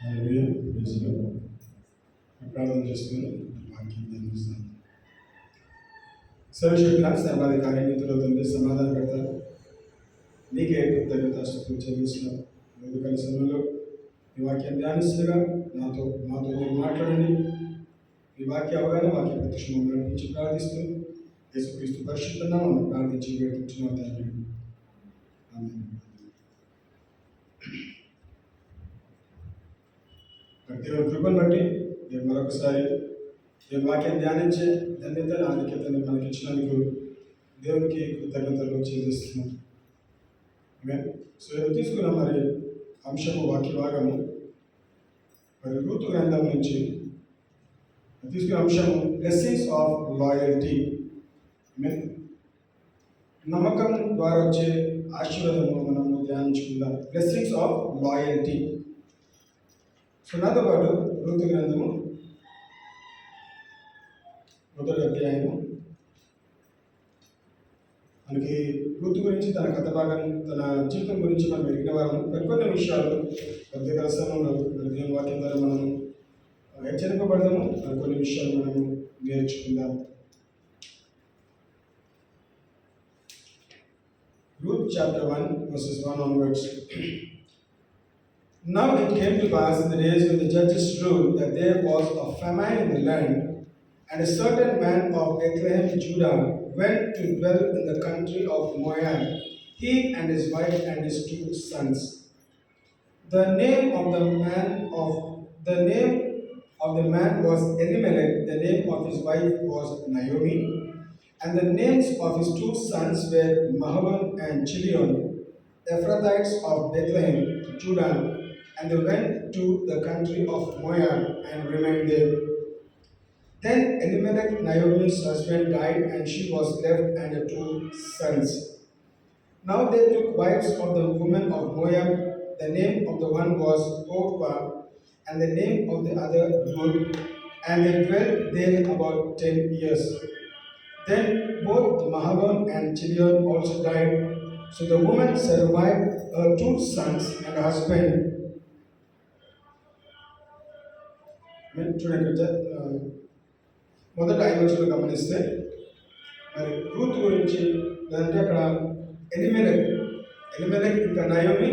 Hallelujah. Praise the lord. ప్రార్థన చేస్తున్నాను. వాక్యం ధ్యానిస్తాను. సర్వశక్తుడా సర్వాధికారి నీతిలో తండ్రి సమాధానం పెడతారు. నీకే కృతజ్ఞతాస్తుతులు చెల్లిస్తున్నాను. ఎందుకని సమయంలో ఈ వాక్యం ధ్యానిస్తుండగా నాతో మీరు మాట్లాడండి. ఈ వాక్య అవగాహన వాక్య ప్రత్యక్షం నడిపించి ప్రార్థిస్తూ యేసుక్రీస్తు పరిశుద్ధ నామమున ప్రార్థించి వేడుకుంటున్నాను తండ్రి. ఆమేన్. దేవుని కృపను బట్టి నేను మరొకసారి ఈ వాక్యం ధ్యానించే ధన్యతను ఆధిక్యతను మనకి ఇచ్చినందుకు దేవునికి కృతజ్ఞతలు చెల్లిస్తున్నాను. సో తీసుకున్న మరి అంశము వాక్య భాగము మరి రూతు గ్రంథం నుంచి తీసుకున్న అంశము బ్లెస్సింగ్స్ ఆఫ్ లాయల్టీ. నమ్మకం ద్వారా వచ్చే ఆశీర్వాదము మనము ధ్యానించుకుందాం. Blessings of loyalty. సో నాతో పాటు రూతు గ్రంథము 1వ అధ్యాయము. మనకి రూతు గురించి తన కథ భాగం తన జీవితం గురించి మనం ఎరిగిన వారం కొన్ని విషయాలు కొద్దిగా సమయంలో దేవుని వాక్యం ద్వారా మనము హెచ్చరింపబడదాము. కొన్ని విషయాలు మనము నేర్చుకుందాం. Ruth chapter 1 verses 1 onwards. Now it came to pass in the days when the judges ruled that there was a famine in the land, and a certain man of Bethlehem, Judah, went to dwell in the country of Moab, he and his wife and his 2 sons. The name of the man was Elimelech, the name of his wife was Naomi, and the names of his 2 sons were Mahlon and Chilion, Ephrathites of Bethlehem, Judah, and they went to the country of Moab and remained there. Then Elimelech, Naomi's husband, died, and she was left and her 2 sons. Now they took wives of the women of Moab. The name of the one was Orpah, and the name of the other Ruth, and they dwelt there about 10 years. Then both Mahlon and Chilion also died. So the woman survived her 2 sons and her husband. చూడండి, మొదట 5 రోజులు గమనిస్తే మరి Ruth గురించి లేదంటే అక్కడ ఎలిమెలెక్ ఇంకా Naomi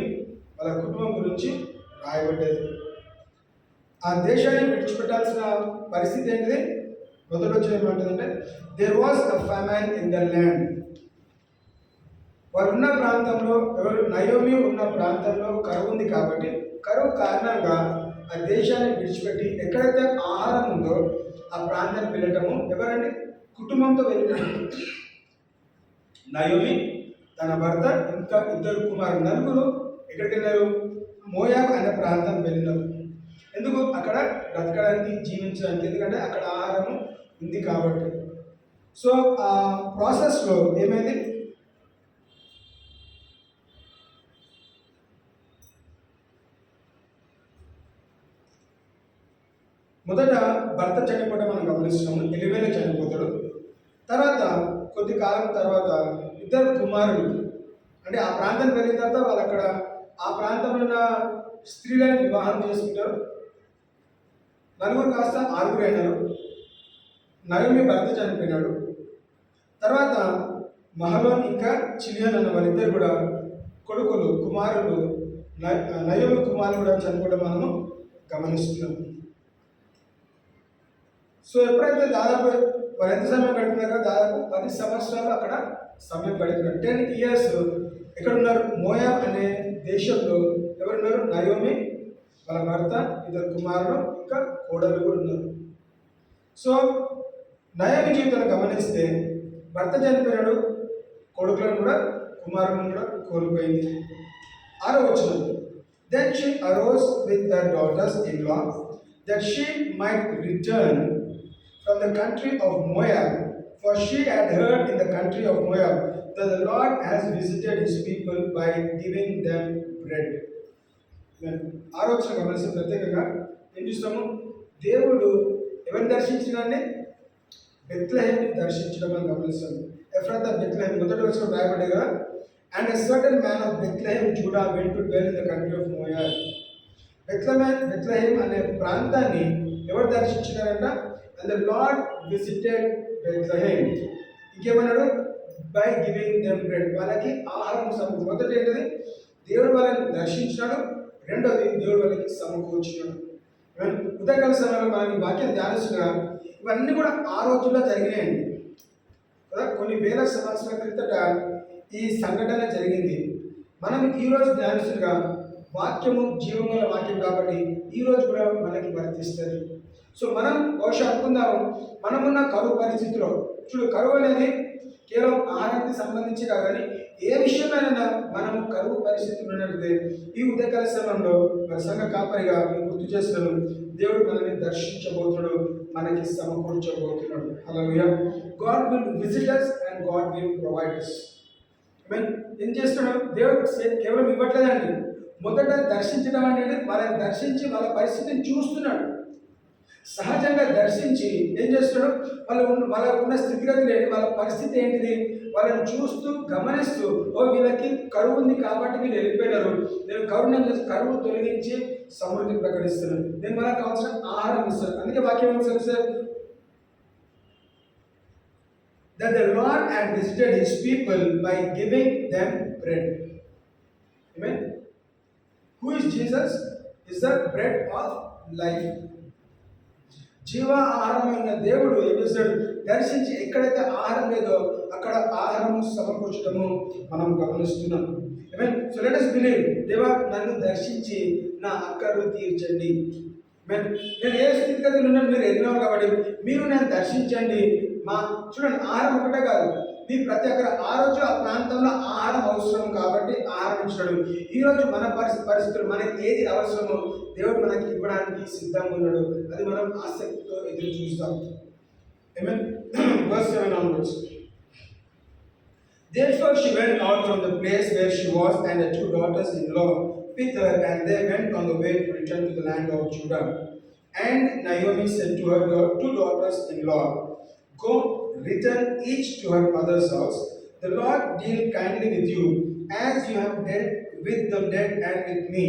వాళ్ళ కుటుంబం గురించి రాయబడ్డది. ఆ దేశాన్ని విడిచిపెట్టాల్సిన పరిస్థితి ఏంటిది? మొదటి వచ్చిన ఏమంటుందంటే there was a famine in the land. వారు ఉన్న ప్రాంతంలో నయోమి ఉన్న ప్రాంతంలో కరువు ఉంది కాబట్టి కరువు కారణంగా ఆ దేశాన్ని విడిచిపెట్టి ఎక్కడైతే ఆహారం ఉందో ఆ ప్రాంతానికి వెళ్ళటము. ఎవరండి? కుటుంబంతో వెళ్ళిన నయోమి, తన భర్త, ఇంకా 2 కుమారులు, నలుగురు ఎక్కడికి వెళ్ళారు? మోయాబ్ అనే ప్రాంతం వెళ్ళినారు. ఎందుకు? అక్కడ బ్రతకడానికి, జీవించడానికి. ఎందుకంటే అక్కడ ఆహారము ఉంది కాబట్టి. సో ఆ ప్రాసెస్లో ఏమైంది? మొదట భర్త చనిపోవడం మనం గమనిస్తున్నాము. ఎలిమెలెక్ చనిపోతాడు. తర్వాత కొద్ది కాలం తర్వాత 2 కుమారులు, అంటే ఆ ప్రాంతానికి వెళ్ళిన తర్వాత వాళ్ళు అక్కడ ఆ ప్రాంతంలో ఉన్న స్త్రీలను వివాహం చేసుకుంటారు. 4 కాస్త 6 అయినారు. నయోమి భర్త చనిపోయినాడు. తర్వాత మహలోన్ ఇంకా చిలియన్ అన్న వాళ్ళిద్దరు కూడా కొడుకులు, కుమారులు, నయోమి కుమారులు కూడా చనిపోవడం మనము గమనిస్తున్నాం. సో ఎప్పుడైతే దాదాపు వారు ఎంత సమయం గడిపినారో దాదాపు 10 సంవత్సరాలు అక్కడ సమయం గడిపినారు. 10 years ఎక్కడ ఉన్నారు? మోయాబ్ అనే దేశంలో ఎవరున్నారు? నయోమి, వాళ్ళ భర్త, 2 కుమారులు, ఇంకా కోడలు కూడా ఉన్నారు. సో నయోమి జీవితాన్ని గమనిస్తే భర్త చనిపోయినాడు, కొడుకులను కూడా కుమారులను కూడా కోల్పోయింది. 6వ వచనం, then she arose with her daughters-in-law that she might return from the country of Moab, for she had heard in the country of Moab that the Lord has visited his people by giving them bread. ఆలోచన గమనిస్తే ప్రత్యేకంగా ఏం చూస్తాము? దేవుడు ఎవరిని దర్శించడాన్ని? బెత్లెహేమ్ని దర్శించడం అని గమనిస్తాము. ఎఫ్రాతా బెత్లెహేమ్ మొదటి వచనం రాయబడ్డాయి కదా. And a certain man of Bethlehem, Judah, went to dwell in the country of Moab. Bethlehem అనే ప్రాంతాన్ని ఎవరు దర్శించినారంట? And the Lord visited Bethlehem. ఇంకేమన్నాడు? By giving them bread. వాళ్ళకి ఆహారం సమకూర్చు. మొదటి ఏంటిది? దేవుడు వాళ్ళని దర్శించినాడు. రెండోది దేవుడు వాళ్ళకి సమకూర్చినాడు. ఉదయకాల సమయంలో మనం ఈ వాక్యం ధ్యానిస్తున్నా ఇవన్నీ కూడా ఆ రోజుల్లో జరిగినాయండి కదా. కొన్ని వేల సంవత్సరాల క్రితట ఈ సంఘటన జరిగింది. మనం ఈరోజు ధ్యానిస్తుగా వాక్యము జీవముల వాక్యం కాబట్టి ఈరోజు కూడా మనకి వర్తిస్తుంది. సో మనం బహుశా అనుకుందాం, మనమున్న కరువు పరిస్థితిలో, చూడు కరువు అనేది కేవలం ఆహారానికి సంబంధించి కాదు, కానీ ఏ విషయమైనా మనము కరువు పరిస్థితులు ఉన్నట్లయితే ఈ ఉదయకాల సమయంలో సంఘ కాపరిగా మేము గుర్తు చేస్తున్నాను, దేవుడు మనల్ని దర్శించబోతున్నాడు, మనకి సమకూర్చబోతున్నాడు. Hallelujah. God will visit us and God will provide us. ఏం చేస్తున్నాడు దేవుడు? కేవలం ఇవ్వట్లేదండి. మొదట దర్శించడం అంటే వాళ్ళని దర్శించి వాళ్ళ పరిస్థితిని చూస్తున్నాడు. సహజంగా దర్శించి ఏం చేస్తున్నాడు? వాళ్ళకు ఉన్న స్థితిగతులు ఏంటి, వాళ్ళ పరిస్థితి ఏంటిది, వాళ్ళని చూస్తూ గమనిస్తూ, ఓ వీళ్ళకి కరువు ఉంది కాబట్టి వీళ్ళు వెళ్ళిపోయినారు, నేను కరువు తొలగించి సమృద్ధి ప్రకటిస్తున్నాను, నేను వాళ్ళకి కావాల్సిన ఆహారం ఇస్తాను. అందుకే వాక్యం sir, that the Lord had visited his people by giving them bread. Amen. Who is Jesus? Is the bread of life. జీవ ఆహారమైన దేవుడు ఏం చేస్తాడు? దర్శించి ఎక్కడైతే ఆహారం లేదో అక్కడ ఆహారం సమకూర్చడము మనం గమనిస్తున్నాం. Amen. So let us believe, దేవా నన్ను దర్శించి నా అక్కర్లు తీర్చండి. నేను ఏ స్థితిగతులు ఉన్నాను మీరు ఎదిగినావు కాబట్టి మీరు నన్ను దర్శించండి. చూడండి, ఆహారం ఒకటే కాదు, మీ ప్రతి ఒక్కరు ఆ రోజు ఆ ప్రాంతంలో ఆహారం అవసరం కాబట్టి ఆహారం ఇచ్చాడు. ఈరోజు మన పరిస్థితులు మనకి ఏది అవసరమో దేవుడు మనకి ఇవ్వడానికి సిద్ధంగా ఉన్నాడు. అది మనం ఆసక్తితో ఎదురు చూస్తాం. Amen. Verse 7 onwards. Therefore she went out from the place where she was, and the two daughters-in-law with her, and they went on the way to return to the land of Judah. And Naomi said to her two daughters-in-law, go, return each to her mother's house. The Lord deal kindly with you, as you have dealt with the dead and with me.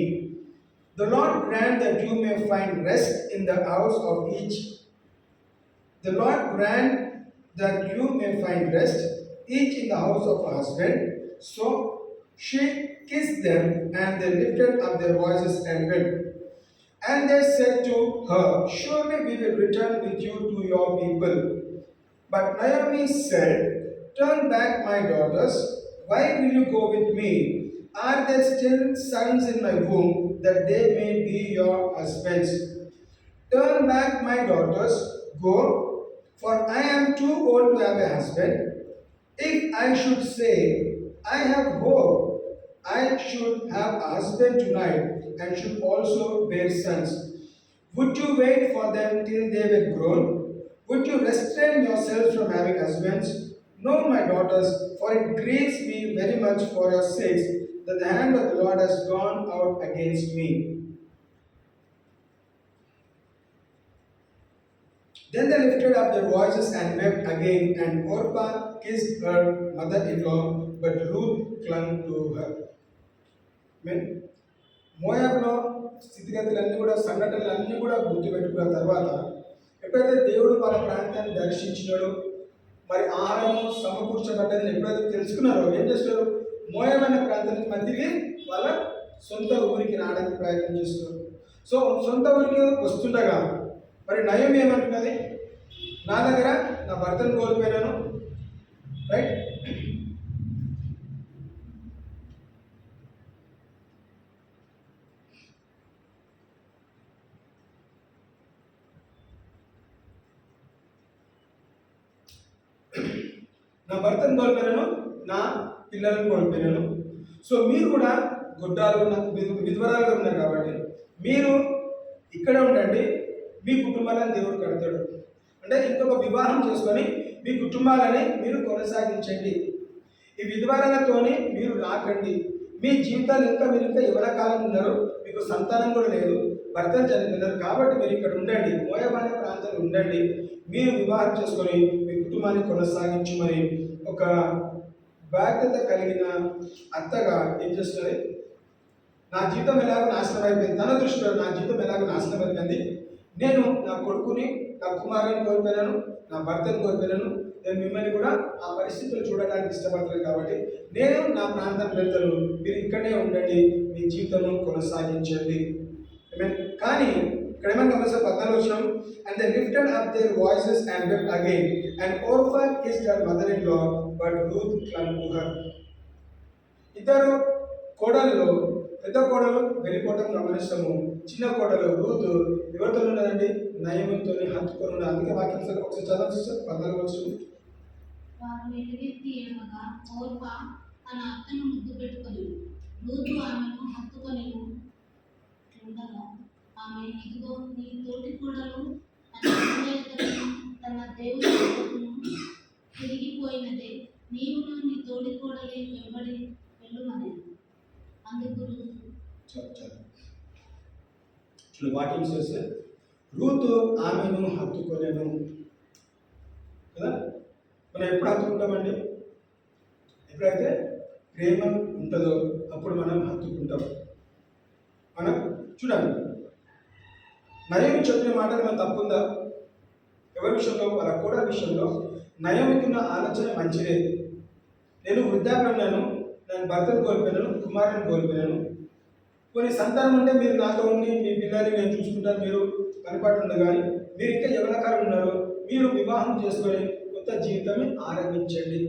The Lord grant that you may find rest in the house of each. The Lord grant that you may find rest each in the house of her husband. So she kissed them, and they lifted up their voices and wept. And they said to her, surely we will return with you to your people. But Naomi said, turn back, my daughters. Why will you go with me? Are there still sons in my womb, that they may be your husbands? Turn back, my daughters, go, for I am too old to have a husband. If I should say, I have hope, I should have a husband tonight, and should also bear sons. Would you wait for them till they were grown? Would you restrain yourselves from having husbands? No, my daughters, for it grieves me very much for your sakes that the hand of the Lord has gone out against me. Then they lifted up their voices and wept again, and Orpah kissed her mother-in-law, but Ruth clung to her. Amen. మోయాబులో స్థితిగతులన్నీ కూడా, సంఘటనలన్నీ కూడా గుర్తుపెట్టుకున్న తర్వాత ఎప్పుడైతే దేవుడు వాళ్ళ ప్రాంతాన్ని దర్శించినాడో, మరి ఆహారము సమకూర్చబడ్డదని ఎప్పుడైతే తెలుసుకున్నారో ఏం చేస్తారు? మోయాబు అనే ప్రాంతానికి మధ్యకి వాళ్ళ సొంత ఊరికి రావడానికి ప్రయత్నం చేస్తున్నారు. సో సొంత ఊరికి వస్తుండగా మరి నయోమి ఏమంటున్నది? నా దగ్గర నా భర్తను కోల్పోయినాను, రైట్? నా భర్తను కోల్పోయినాను, నా పిల్లలను కోల్పోయినాను. సో మీరు కూడా గుడ్డాలు విధవరాలుగా ఉన్నారు కాబట్టి మీరు ఇక్కడ ఉండండి, మీ కుటుంబాలను దేవుడు కడతాడు. అంటే ఇంకొక వివాహం చేసుకొని మీ కుటుంబాలని మీరు కొనసాగించండి. ఈ విధవరాలతోని మీరు రాకండి. మీ జీవితాలు మీరు ఇంకా యవన కాలం ఉన్నారు, మీకు సంతానం కూడా లేదు, భర్తలు చనిపోయినారు కాబట్టి మీరు ఇక్కడ ఉండండి, మోయాబు అనే ప్రాంతంలో ఉండండి, మీరు వివాహం చేసుకొని మీ కుటుంబాన్ని కొనసాగించమని ఒక బాధ్యత కలిగిన అత్తగా ఏం చేస్తుంది? నా జీవితం ఎలాగో నాశనం అయిపోయింది, తన దృష్టిలో నా జీవితం ఎలాగో నాశనం అయిపోయింది, నేను నా కొడుకుని, నా కుమారుని కోల్పోయినాను, నా భర్తను కోల్పోయినాను, నేను మిమ్మల్ని కూడా ఆ పరిస్థితులు చూడడానికి ఇష్టపడతాను కాబట్టి నేను నా ప్రాంతానికి వెళ్తాను, మీరు ఇక్కడే ఉండండి, మీ జీవితం కొనసాగించండి. కానీ ఇక్కడ ఏమన్నా గమనిస్తారు 14 వచనం, and they lifted up their voices and wept again and Orpah kissed her mother in law but Ruth clung to her. ఇద్దరు కోడళ్ళు, పెద్ద కోడలు వెళ్ళిపోవటం గమనిస్తాము, చిన్న కోడలు రూతు ఎవరితో ఉన్నదండి, నయమితో హత్తుకొని ఉన్నది. అందుకే వాక్యం ఒకసారి చదవచ్చు 14 వచనం. వారు ఎలుగెత్తి ఏమగా ఓర్పా తన అత్తను ముద్దు పెట్టుకొని రూతు ఆమెను హత్తుకొని ఉండగా ఆమె, ఇదిగో నీ తోటి కూడలు తన దేవుని తిరిగిపోయినదే, నీవును నీ తోటి కూడలి వెంబడి వెళ్ళుమని. అందుకు వాక్యం చేస్తే రూతు ఆమెను హత్తుకొనేను కదా. మనం ఎప్పుడు హత్తుకుంటామండి? ఎప్పుడైతే ప్రేమ ఉంటుందో అప్పుడు మనం హత్తుకుంటాం. మనం చూడండి, నయమి చెప్పిన మాటలు మనం తప్పుందా? ఎవరి విషయంలో? వాళ్ళ కూడా విషయంలో నయమికున్న ఆలోచన మంచిదే. నేను వృద్ధాప్యంలో నేను భర్తను కోల్పోయినాను, కుమారుని కోల్పోయినాను, కొన్ని సంతానం ఉంటే మీరు నాతో ఉండి మీ పిల్లల్ని నేను చూసుకుంటాను, మీరు కనపడి ఉండదు, కానీ మీరు ఇంకా యవనకాలం ఉన్నారు, మీరు వివాహం చేసుకొని కొత్త జీవితం ఆరంభించండి.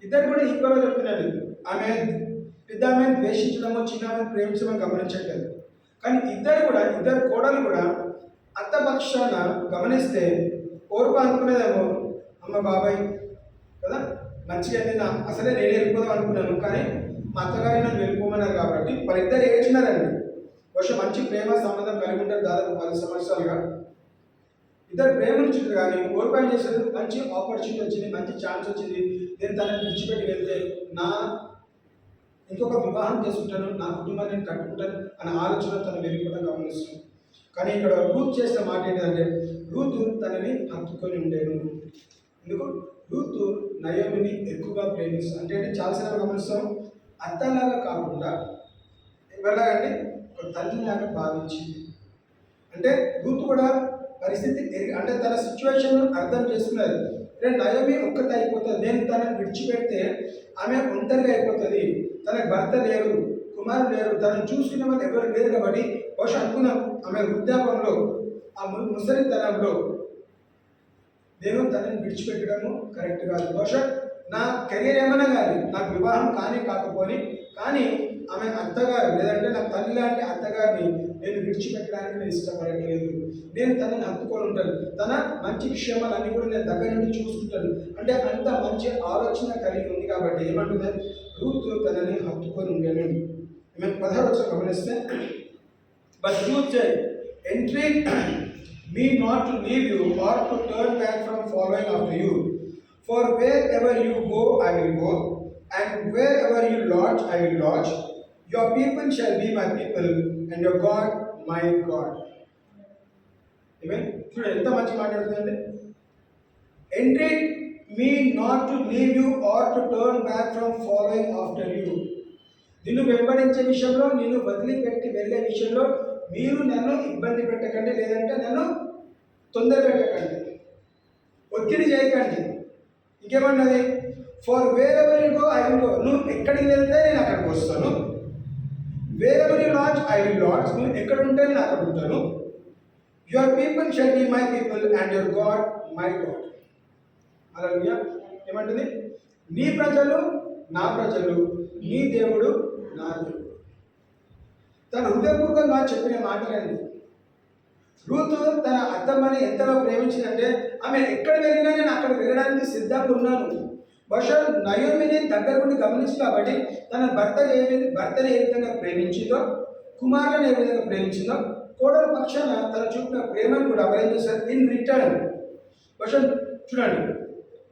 ఇద్దరు కూడా ఈక్వల్గా చెప్తున్నాడు. ఆమె పెద్ద ఆమెను ద్వేషించడము, చిన్న ఆమెను ప్రేమించడం గమనించట్లేదు. కానీ ఇద్దరు కోడలు కూడా అత్త పక్షాన గమనిస్తే ఓర్పు అనుకునేదేమో, అమ్మ బాబాయ్ కదా మంచిగా నా అసలే నేను వెళ్ళిపోదాం అనుకున్నాను, కానీ మా అత్తగారి నన్ను వెళ్ళిపోమన్నారు కాబట్టి వాళ్ళిద్దరు ఏడ్చినారండి. బహుశా మంచి ప్రేమ సంబంధం కలిగి ఉంటారు, దాదాపు 10 సంవత్సరాలుగా ఇద్దరు ప్రేమించుంటారు. కానీ ఓర్పాయం చేసేది మంచి ఆపర్చునిటీ వచ్చింది, మంచి ఛాన్స్ వచ్చింది, నేను తనని విడిచిపెట్టి వెళ్తే నా ఇంకొక వివాహం చేసుకుంటాను, నా కుటుంబాన్ని నేను కట్టుకుంటాను అనే ఆలోచన తను వెళ్ళిపోవడం గమనిస్తుంది. కానీ ఇక్కడ రూత్ చేసిన మాట ఏంటంటే, రూతు తనని హత్తుకొని ఉండేను. ఎందుకు? రూతు నయోమిని ఎక్కువగా ప్రేమిస్తుంది. అంటే చాలాసార్లు గమనిస్తాం, అత్తలాగా కాకుండా ఎవరిలాగంటే ఒక తల్లిలాగా భావించింది. అంటే రూతు కూడా పరిస్థితి అంటే తన సిచ్యువేషన్ అర్థం చేసుకున్నది. నయోమి ఒక్కతే అయిపోతుంది, నేను తనని విడిచిపెడితే ఆమె ఒంటరిగా అయిపోతుంది, తనకు భర్త లేరు, కుమారులు లేరు, తనను చూసుకునే వాళ్ళు ఎవరు లేరు కాబట్టి బహుశా అనుకున్నాం ఆమె వృద్ధాపంలో, ఆ ముసలితనంలో నేను తనని విడిచిపెట్టడము కరెక్ట్ కాదు. బహుశా నా కెరీర్ ఏమైనా కానీ, నాకు వివాహం కాకపోని, కానీ ఆమె అత్తగారు లేదంటే నా తల్లి లాంటి అత్తగారిని నేను విడిచిపెట్టడానికి నేను ఇష్టపడట్లేదు, నేను తనని హత్తుకొని ఉంటాను, తన మంచి క్షేమాలన్నీ కూడా నేను దగ్గర నుండి చూసుకుంటాను అంటే అంత మంచి ఆలోచన కలిగి ఉంది. కాబట్టి ఏమంటుంది, రూతు తనని హత్తుకొని ఉండేను. మేము 16 వచనం గమనిస్తే, but Ruth said, entreat me not to leave you or to turn back from following after you, for wherever you go I will go, and wherever you lodge I will lodge. Your people shall be my people, and your God my God. Amen. చూడండి ఎంత మంచి మాట్లాడుతుందండి. Entreat me not to leave you or to turn back from following after you. నిన్ను వెంబడించే విషయంలో, నిన్ను వదిలిపెట్టి వెళ్ళే విషయంలో మీరు నన్ను ఇబ్బంది పెట్టకండి, లేదంటే నన్ను తొందర పెట్టకండి, ఒత్తిడి చేయకండి. ఇంకేమన్నది, for wherever you go I will go. నువ్వు ఎక్కడికి వెళ్తే నేను అక్కడికి వస్తాను. Wherever you lodge I will lodge. నువ్వు ఎక్కడ ఉంటే నేను అక్కడ ఉంటాను. Your people shall be my people and your God my God. Hallelujah. ఏమంటుంది, నీ ప్రజలు నా ప్రజలు, నీ దేవుడు నా దేవుడు. తన హృదయపూర్వకంగా చెప్పిన మాటలండి. రూతు తన అత్తమ్మని ఎంతగా ప్రేమించిందంటే ఆమె ఎక్కడ వెళ్ళినా నేను అక్కడ వెళ్ళడానికి సిద్ధంగా ఉన్నాను. బహుశా నయోమిని దగ్గర నుండి గమనించి కాబట్టి తన భర్తని ఏ విధంగా ప్రేమించిందో, కుమారులను ఏ విధంగా ప్రేమించిందో, కోడల పక్షాన తన చూపిన ప్రేమను కూడా అవరేం చేస్తారు ఇన్ రిటర్న్. బహుశా చూడండి,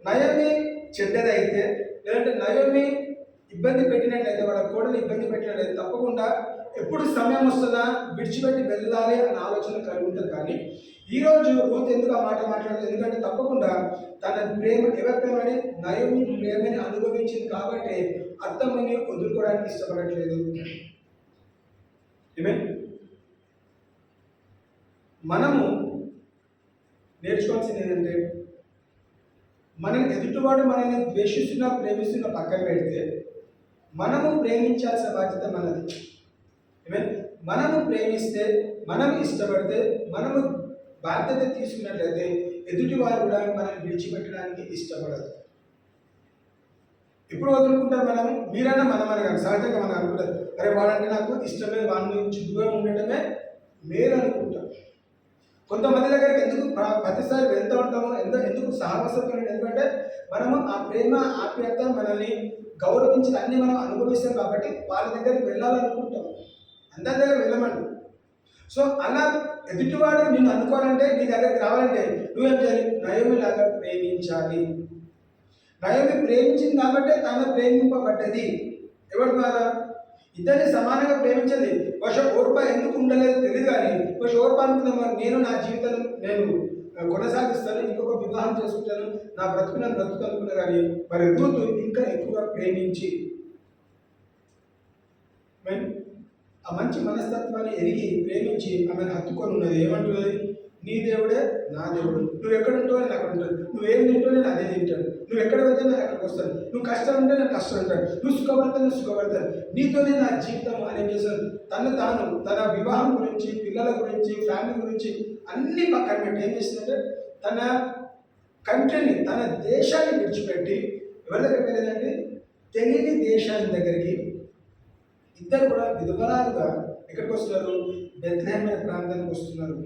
నయోమి చెడ్డదైతే లేదంటే నయోమి ఇబ్బంది పెట్టినట్లయితే, వాళ్ళ కోడలు ఇబ్బంది పెట్టినట్లయితే తప్పకుండా ఎప్పుడు సమయం వస్తుందా విడిచిపెట్టి వెళ్ళాలి అనే ఆలోచన కలిగి ఉంటుంది. కానీ ఈరోజు రూత్ ఎందుకు ఆ మాట మాట్లాడలేదు? ఎందుకంటే తప్పకుండా తన ప్రేమ ఎవరి ప్రేమని, నయోమి ప్రేమని అనుభవించింది కాబట్టి అత్తమ్మని వదులుకోవడానికి ఇష్టపడట్లేదు. ఏమే మనము నేర్చుకోవాల్సింది ఏంటంటే, మనం ఎదుటివాడు మనల్ని ద్వేషిస్తున్నా ప్రేమిస్తున్నా పక్కన పెడితే మనము ప్రేమించాల్సిన బాధ్యత మనది. ఏమే మనము ప్రేమిస్తే, మనం ఇష్టపడితే, మనము బాధ్యత తీసుకున్నట్లయితే ఎదుటివారు కూడా మనల్ని విడిచిపెట్టడానికి ఇష్టపడదు. ఇప్పుడు వదులుకుంటారు మనము, మీరన్నా మనమని కానీ సహజంగా మనం అనుకుంటారు, అరే వాడంటే నాకు ఇష్టమే, వాడి నుంచి దూరం ఉండటమే మేలు అనుకుంటాం. కొంతమంది దగ్గరికి ఎందుకు ప్రతిసారి వెళ్తూ ఉంటాము, ఎందుకు సహవాసం, ఎందుకంటే మనము ఆ ప్రేమ ఆప్యాయత మనల్ని గౌరవించి అన్ని మనం అనుభవిస్తాం కాబట్టి వాళ్ళ దగ్గరికి వెళ్ళాలనుకుంటాం, అందరి దగ్గర వెళ్ళమండి. సో అలా ఎదుటివాడు నిన్ను అనుకోవాలంటే, నీ దగ్గరికి రావాలంటే నువ్వేం చేయాలి? నయోమి లాగా ప్రేమించాలి. నయోమి ప్రేమించింది కాబట్టి తన ప్రేమింపబడ్డది. ఎవరి ద్వారా? ఇద్దరిని సమానంగా ప్రేమించింది. ఓర్ప ఎందుకు ఉండలేదు తెలియదు, కానీ ఓర్ప అనుకుందాం, నేను నా జీవితం నేను కొనసాగిస్తాను, ఇంకొక వివాహం చేసుకుంటాను, నా బ్రతుకు నన్ను బ్రతుకు అనుకున్నా. కానీ మరి రూతు ఇంకా ఎక్కువ ప్రేమించి ఆ మంచి మనస్తత్వాన్ని ఎరిగి ప్రేమించి ఆమెను హత్తుకొని ఉన్నది. ఏమంటున్నది? నీ దేవుడే నా దేవుడు, నువ్వు ఎక్కడ ఉంటావో నేను అక్కడ ఉంటాను, నువ్వేం తింటావు నేను అదే తింటాను, నువ్వు ఎక్కడ వెళ్తే నేను అక్కడికి వస్తాను, నువ్వు కష్టం ఉంటే నేను కష్టం ఉంటాను, నువ్వు సుఖపడతాను నేను సుఖపడతాను, నీతోనే నా జీవితం అని చేశాను. తాను తన వివాహం గురించి, పిల్లల గురించి, ఫ్యామిలీ గురించి అన్ని పక్కన పెట్టి ఏం చేసిందంటే తన కంట్రీని, తన దేశాన్ని విడిచిపెట్టి ఎవరి దగ్గరికి వెళ్ళేదంటే తెలియని దేశాల దగ్గరికి. ఇద్దరు కూడా విధవరాలుగా ఎక్కడికి వస్తున్నారు? బెత్లెహేమ్ అనే ప్రాంతానికి వస్తున్నారు.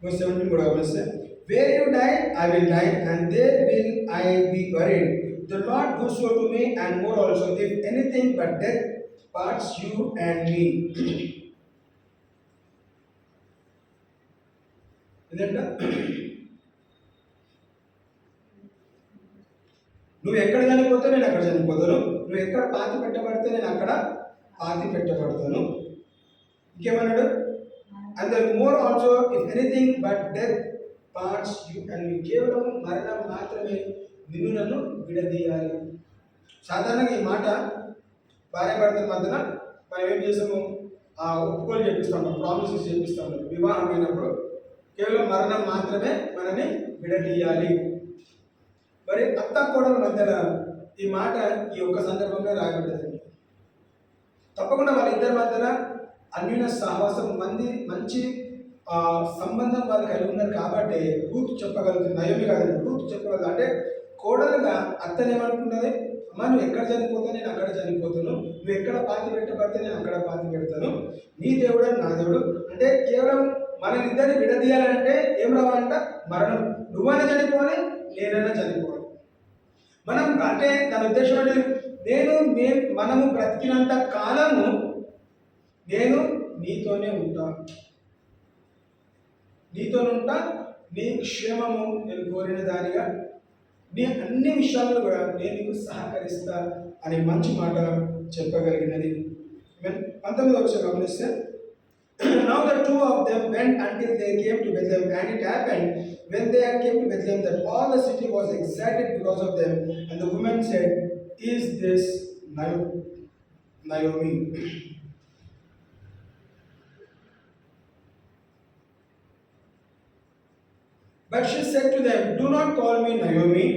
Verse 17 కూడా గమనిస్తే, where you die, I will die, and there will I be buried. The Lord do so to me, and more also, if anything but death parts you and me. ఇదంట, నువ్వు ఎక్కడ చనిపోతే నేను అక్కడ చనిపోతాను, నువ్వు ఎక్కడ పాతి పెట్టబడితే నేను అక్కడ పాతి పెట్టబడతాను. ఇంకేమన్నాడు? And then more also, if anything but death parts you and me. కేవలం మరణం మాత్రమే నిన్ను నన్ను విడదీయాలి. సాధారణంగా ఈ మాట భార్యాభర్తల మధ్యన మనం ఏం చేస్తాము? ఆ ఒప్పుకోలు చెప్పిస్తాము, ప్రామిసెస్ చెప్పిస్తాము. వివాహం అయినప్పుడు కేవలం మరణం మాత్రమే మనని విడదీయాలి. మరి అత్త కోడల మధ్యన ఈ మాట ఈ ఒక్క సందర్భంగా రాయబడ్డదండి. తప్పకుండా వాళ్ళిద్దరి మధ్యన అన్యున సహవాసం మంచి సంబంధం వాళ్ళు కలిగి ఉన్నారు కాబట్టి రూతు చెప్పగలుగుతుంది. నయోమి కాదండి, రూతు చెప్పగలదు. అంటే కోడలుగా అత్తను ఏమనుకున్నది? అమ్మ నువ్వు ఎక్కడ చనిపోతా నేను అక్కడ చనిపోతాను, నువ్వు ఎక్కడ పాతి పెట్టబడితే నేను అక్కడ పాతి పెడతాను, నీ దేవుడు నా దేవుడు. అంటే కేవలం మన ఇద్దరిని విడదీయాలంటే ఏం రావాలంట? మరణం. నువ్వైనా చనిపోవాలి, నేనైనా చనిపోవాలి. మనం అంటే దాని ఉద్దేశం ఏంటి? మనము బ్రతికినంత కాలము నేను నీతోనే ఉంటా, నీ క్షేమము నేను కోరిన దానిగా, నీ అన్ని విషయాల్లో కూడా నేను నీకు సహకరిస్తా అనే మంచి మాట చెప్పగలిగినది. 19వ వచనం గమనిస్తే, now the two of them went until they came to Bethlehem, and it happened when they had came to Bethlehem that all the city was excited because of them, and the woman said, is this Naomi? But she said to them, do not call me Naomi,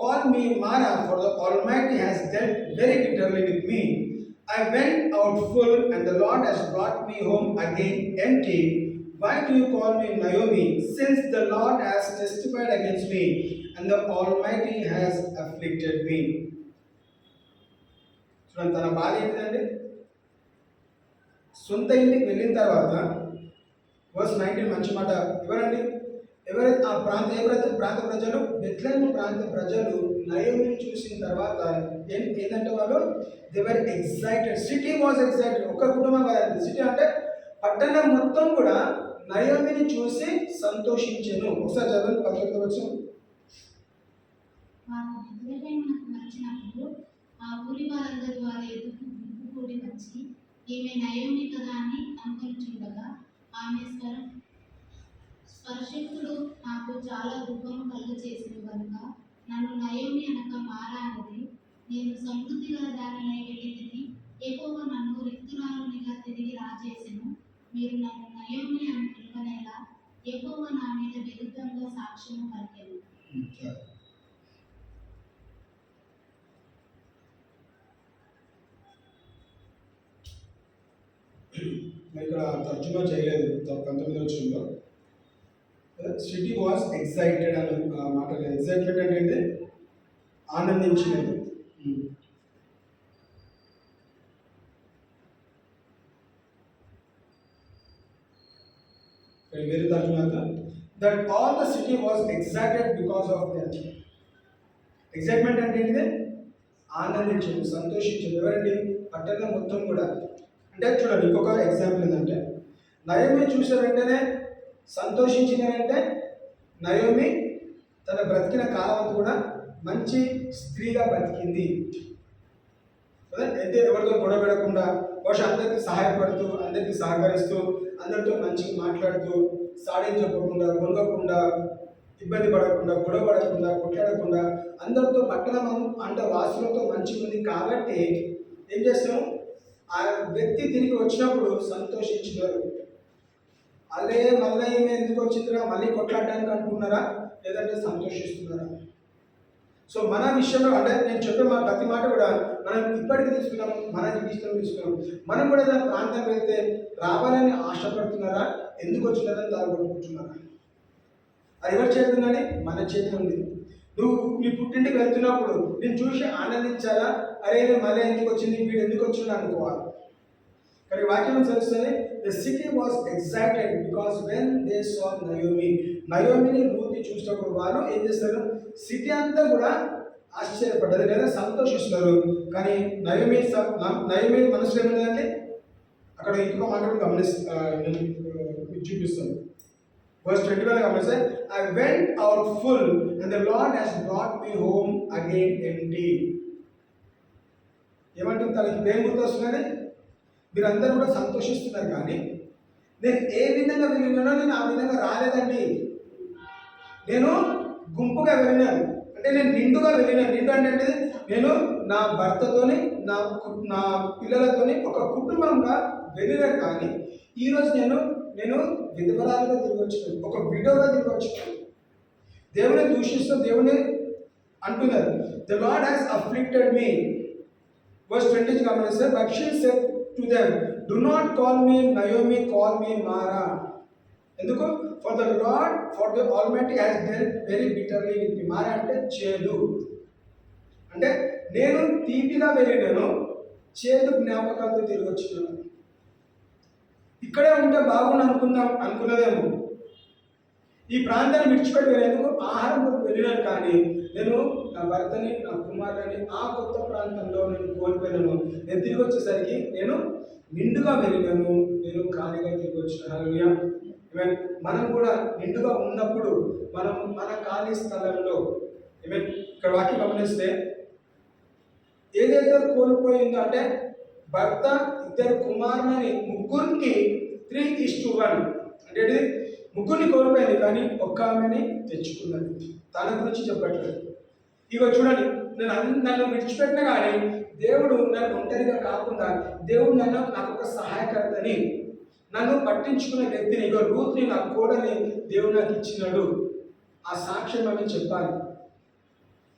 call me Mara, for the Almighty has dealt very bitterly with me. I went out full, and the Lord has brought me home again empty. Why do you call me Naomi, since the Lord has testified against me, and the Almighty has afflicted me? చూడండి, తన బాధ ఏంటిదండి? సొంత ఇంటికి వెళ్ళిన తర్వాత verse 19 మంచి మాట. ఎవరైతే ఆ ప్రాంత ప్రజలు, బెత్లెహేమ్ ప్రాంత ప్రజలు నయోమిని చూసిన తర్వాత ఏంటంటే వాళ్ళు they were excited. City was excited. ఒక్క కుటుంబం కాదండి, సిటీ అంటే పట్టణం మొత్తం కూడా నయోమిని చూసి సంతోషించెను. ఒకసారి చదవండి 19వ వచనం. వారు బెత్లెహేమునకు వచ్చినప్పుడు ఆ ఊరి వారందరి వారి ఎదుట గుంపుకూడి వచ్చి, ఈమె నయోమి కదా అని అనుకొనుచుండగా, ఆమె స్పర్శింపుడు నాకు చాలా దుఃఖము కలుగచేసినవి గనుక నన్ను నయోమి అనక మారా అన్నది. నేను సమృద్ధి గల దానినై వెళ్ళితిని, యెహోవా నన్ను రిక్తురాలునిగా తిరిగి రాజేసెను. మీరు నన్ను నయోమి అని పిలువనేలా, యెహోవా నా మీద విరుద్ధంగా సాక్ష్యము పలికెను. ఇక్కడ తర్జుమా చేయలేదు 19వ వచనంలో. సిటీ వాస్ ఎక్సైటెడ్ అనే మాట. ఎక్సైటెడ్ అంటే ఏంటి? ఆనందించినది. వేరే తర్జుమా that all the city was excited because of that. Excitement అంటే ఏంటిది? ఆనందించదు, సంతోషించదు. ఎవరండి? పట్టణం మొత్తం కూడా. అంటే చూడండి, ఇంకొక ఎగ్జాంపుల్ ఏంటంటే, నయోమి చూసిన వెంటనే సంతోషించినారంటే నయోమి తన బ్రతికిన కాలం కూడా మంచి స్త్రీగా బ్రతికింది. అయితే ఎవరితో గొడవ పెడకుండా, బహుశా అందరికీ సహాయపడుతూ, అందరికీ సహకరిస్తూ, అందరితో మంచిగా మాట్లాడుతూ, సాడించకుండా, గొనగకుండా, ఇబ్బంది పడకుండా, గొడవ పడకుండా, కొట్లాడకుండా, అందరితో పట్టణం అంటే వాసులతో మంచిగా ఉంది. కాబట్టి ఏం చేస్తాం? ఆ వ్యక్తి తిరిగి వచ్చినప్పుడు సంతోషించినారు. అదే మళ్ళీ ఈమె ఎందుకు వచ్చిందిరా, మళ్ళీ కొట్లాడడానికి అనుకున్నారా, లేదంటే సంతోషిస్తున్నారా? సో మన విషయంలో అంటే నేను చెప్పే ప్రతి మాట కూడా మనం ఇప్పటికీ తీసుకున్నాం, మన జీవితంలో తీసుకున్నాం. మనం కూడా ఏదైనా ప్రాంతం వెళ్తే రావాలని ఆశపడుతున్నారా, ఎందుకు వచ్చినారని దారిపట్టుకుంటున్నారా? అది ఎవరి చేతి ఉందని? మన చేతి ఉంది. నువ్వు నీ పుట్టింటికి వెళ్తున్నప్పుడు నేను చూసి ఆనందించాలా, అరే మళ్ళీ ఎందుకు వచ్చింది, వీడు ఎందుకు వచ్చింది అనుకోవాలి. కానీ వాక్యం తెలుస్తుంది, the city was excited because when they saw Naomi. నయోమిని రూత్ని చూసినప్పుడు వాళ్ళు ఏం చేస్తారు? సిటీ అంతా కూడా ఆశ్చర్యపడ్డది లేదా సంతోషిస్తున్నారు. కానీ నయోమి మనసులో ఏమైందంటే, అక్కడ ఇంకొక మాట నేను చూపిస్తాను. Verse 21 గమనిస్తే, I went out full and the Lord has brought me home again empty. ఏమంటుంది? తనకి ఏం గుర్తొస్తున్నది? మీరందరూ కూడా సంతోషిస్తున్నారు, కానీ నేను ఏ విధంగా వెళ్ళినానో నేను ఆ విధంగా రాలేదండి. నేను గుంపుగా వెళ్ళినాను, అంటే నేను నిండుగా వెళ్ళినాను. నిండు అంటే నేను నా భర్తతోని, నా పిల్లలతోని ఒక కుటుంబంగా వెళ్ళినాను. కానీ ఈరోజు నేను విధవరాలుగా తిరిగి వచ్చినాను, ఒక విడోగా తిరిగి వచ్చినాను. దేవుని దూషిస్తూ దేవుని అంటున్నారు, the Lord has afflicted me. Verse 20 గమనిస్తే, but she said to them, do not call me Naomi, call me Mara. ఎందుకు? For the Almighty has dealt very bitterly with me. Mara అంటే చేదు. అంటే నేను తీపిగా వెళ్ళినాను, చేదు జ్ఞాపకాలతో తిరిగి వచ్చినాను. ఇక్కడే ఉంటే బాగుండు అనుకున్నదేమో. ఈ ప్రాంతాన్ని విడిచిపెట్టి వెళ్ళేందుకు ఆహారం కొరకు వెళ్ళినాను, కానీ నేను నా భర్తని, నా కుమారుని ఆ కొత్త ప్రాంతంలో నేను కోల్పోయినాను. నేను తిరిగి వచ్చేసరికి నేను నిండుగా వెళ్ళినాను, నేను ఖాళీగా తిరిగి వచ్చిన. హల్లెలూయా. మనం కూడా నిండుగా ఉన్నప్పుడు మన ఖాళీ స్థలంలో ఇక్కడ వాక్యం గమనిస్తే, ఏదైతే కోల్పోయిందో అంటే భర్త, ఇద్దరు కుమారులని, ముగ్గురికి 3:1 అంటే ముగ్గురిని కోల్పోయింది, కానీ ఒక్క ఆమెని తెచ్చుకున్నది. తన గురించి చెప్పట్లేదు. ఇక చూడండి, నన్ను విడిచిపెట్టినా కానీ దేవుడు నన్ను ఒంటరిగా కాకుండా, దేవుడు నాకు ఒక సహాయకర్తని, నన్ను పట్టించుకునే వ్యక్తిని, ఇక రూత్ని, నా కోడని దేవుడు నాకు ఇచ్చినాడు. ఆ సాక్ష్యం అని చెప్పాలి.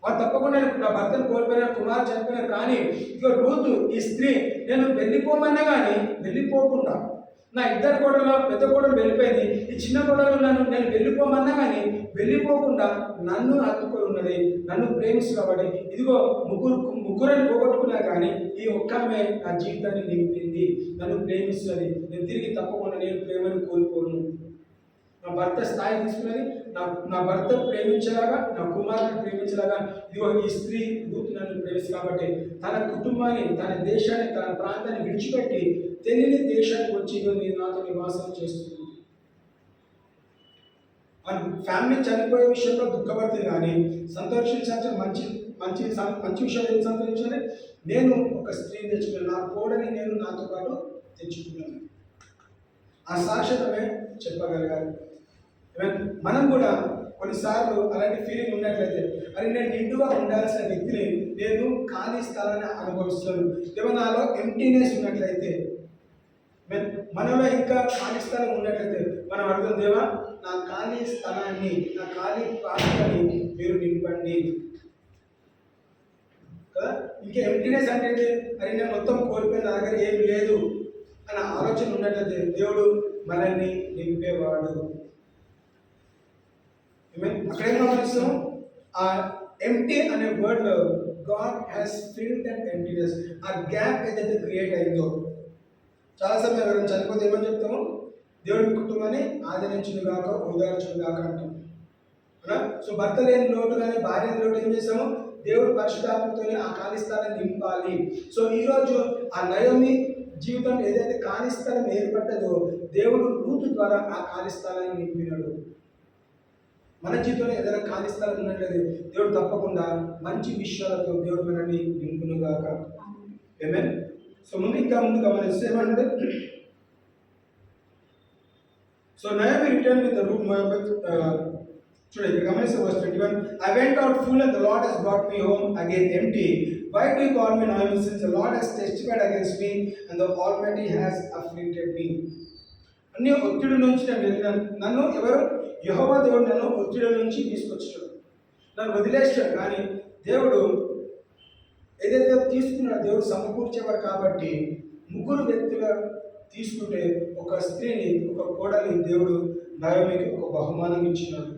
వాళ్ళు తప్పకుండా నా భర్తను కోల్పోయినారు, కుమారు చనిపోయినారు, కానీ ఇక రూతు ఈ స్త్రీ నేను వెళ్ళిపోమన్నా కానీ వెళ్ళిపోకుండా, నా ఇద్దరు కోడలు, పెద్ద కోడలు వెళ్ళిపోయింది, ఈ చిన్న కోడలు నేను వెళ్ళిపోమన్నా కానీ వెళ్ళిపోకుండా నన్ను హత్తుకొని ఉన్నది, నన్ను ప్రేమిస్తుంది. కాబట్టి ఇదిగో ముగ్గురని పోగొట్టుకున్నా కానీ ఈ ఒక్కమే నా జీవితాన్ని నింపింది, నన్ను ప్రేమిస్తుంది. నేను తిరిగి తప్పకుండా నేను ప్రేమను కోల్పోను. నా భర్త స్థాయి తీసుకున్నది, నా భర్త ప్రేమించేలాగా, నా కుమారుని ప్రేమించేలాగా ఇదిగో ఈ స్త్రీ రూతు నన్ను ప్రేమిస్తుంది. కాబట్టి తన కుటుంబాన్ని, తన దేశాన్ని, తన ప్రాంతాన్ని విడిచిపెట్టి తెలియని దేశానికి వచ్చి నేను నాతో నివాసం చేస్తున్నాను. మన ఫ్యామిలీ చనిపోయే విషయంలో దుఃఖపడుతుంది కానీ సంతోషించాల్సిన మంచి మంచి మంచి విషయం ఏం సంతోషించాలి? నేను ఒక స్త్రీని తెచ్చుకున్నాను, నా కోడని నేను నాతో పాటు తెచ్చుకున్నాను. ఆ సాక్ష్యమే చెప్పగలగాలి. మనం కూడా కొన్నిసార్లు అలాంటి ఫీలింగ్ ఉన్నట్లయితే, అది నేను నిండుగా ఉండాల్సిన వ్యక్తిని నేను ఖాళీ స్థలాన్ని అనుభవిస్తాను, ఏమన్నా నాలో ఎంప్టీనెస్ ఉన్నట్లయితే, మనలో ఇంకా ఖాళీ స్థలం ఉన్నట్లయితే మనం అడుగుతాం, దేవా నా ఖాళీ స్థలాన్ని, నా ఖాళీ ప్రాంతాన్ని మీరు నింపండి కదా. ఇంకా ఎంప్టీనెస్ అంటే అది నేను మొత్తం కోల్పోయిన, నా దగ్గర ఏమి లేదు అన్న ఆలోచన ఉన్నట్లయితే దేవుడు మనల్ని నింపేవాడు. అక్కడేం గమనిస్తాం? ఆ ఎంప్టీ అనే వర్డ్లో God has filled that emptiness. ఆ గ్యాప్ ఏదైతే క్రియేట్ అయిందో, చాలాసార్లు ఎవరైనా చనిపోతే ఏమని చెప్తాము? దేవుడి కుటుంబాన్ని ఆదరించును గాక, ఓదార్చును గాక అంటాం. సో భర్త లేని లోటు కానీ భార్య లోటు ఏం చేస్తాము? దేవుడు పరిశుద్ధాత్మతో ఆ ఖాళీ స్థలాన్ని నింపాలి. సో ఈరోజు ఆ నయోమి జీవితం ఏదైతే ఖాళీ స్థలం ఏర్పడ్డదో, దేవుడు రూతు ద్వారా ఆ ఖాళీ స్థలాన్ని నింపినాడు. మన జీవితంలో ఏదైనా ఖాళీ స్థలం ఉన్నట్లయితే దేవుడు తప్పకుండా మంచి విషయాలతో దేవుడు మనల్ని నింపునుగాక. ఆమేన్. సో ఇంకా ముందు గమనిస్తే ఏమంటే, so Naomi return with the route Moab. చూడండి ఇక్కడ గమనిస్తే verse 21, I went out full and the Lord has brought me home again empty. Why do you call me Naomi, since the Lord has testified against me and the Almighty has afflicted me? అన్ని ఒత్తిడి నుంచి నేను వెళ్ళినాను. నన్ను ఎవరు? యెహోవా దేవుడు నన్ను ఒత్తిడి నుంచి తీసుకొచ్చాడు, నన్ను వదిలేస్తాడు. కానీ దేవుడు ఏదైతే తీసుకున్నాడో దేవుడు సమకూర్చేవాడు. కాబట్టి ముగ్గురు వ్యక్తులు తీసుకుంటే ఒక స్త్రీని, ఒక కోడలి దేవుడు నయోమికి ఒక బహుమానం ఇచ్చినాడు.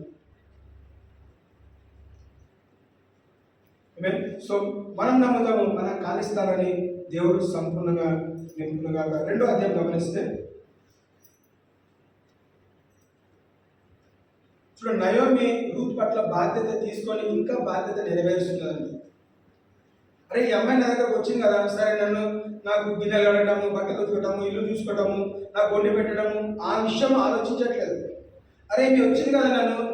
సో మనం నమ్ముదాము, మన ఖాళీ స్థలాన్ని దేవుడు సంపూర్ణంగా నింపునుగా. రెండో అధ్యాయం గమనిస్తే చూడండి, నయోమి రూత్ పట్ల బాధ్యత తీసుకొని ఇంకా బాధ్యత నెరవేరుస్తున్నదండి. అరే ఈ అమ్మాయి నా దగ్గరకు వచ్చింది కదా, సరే నాకు గిన్నెలు కడగడము, బట్టలు ఉతకడము, ఇల్లు చూసుకోవడము, నాకు వండి పెట్టడము, ఆ విషయం ఆలోచించట్లేదు. అరే మీ వచ్చింది కదా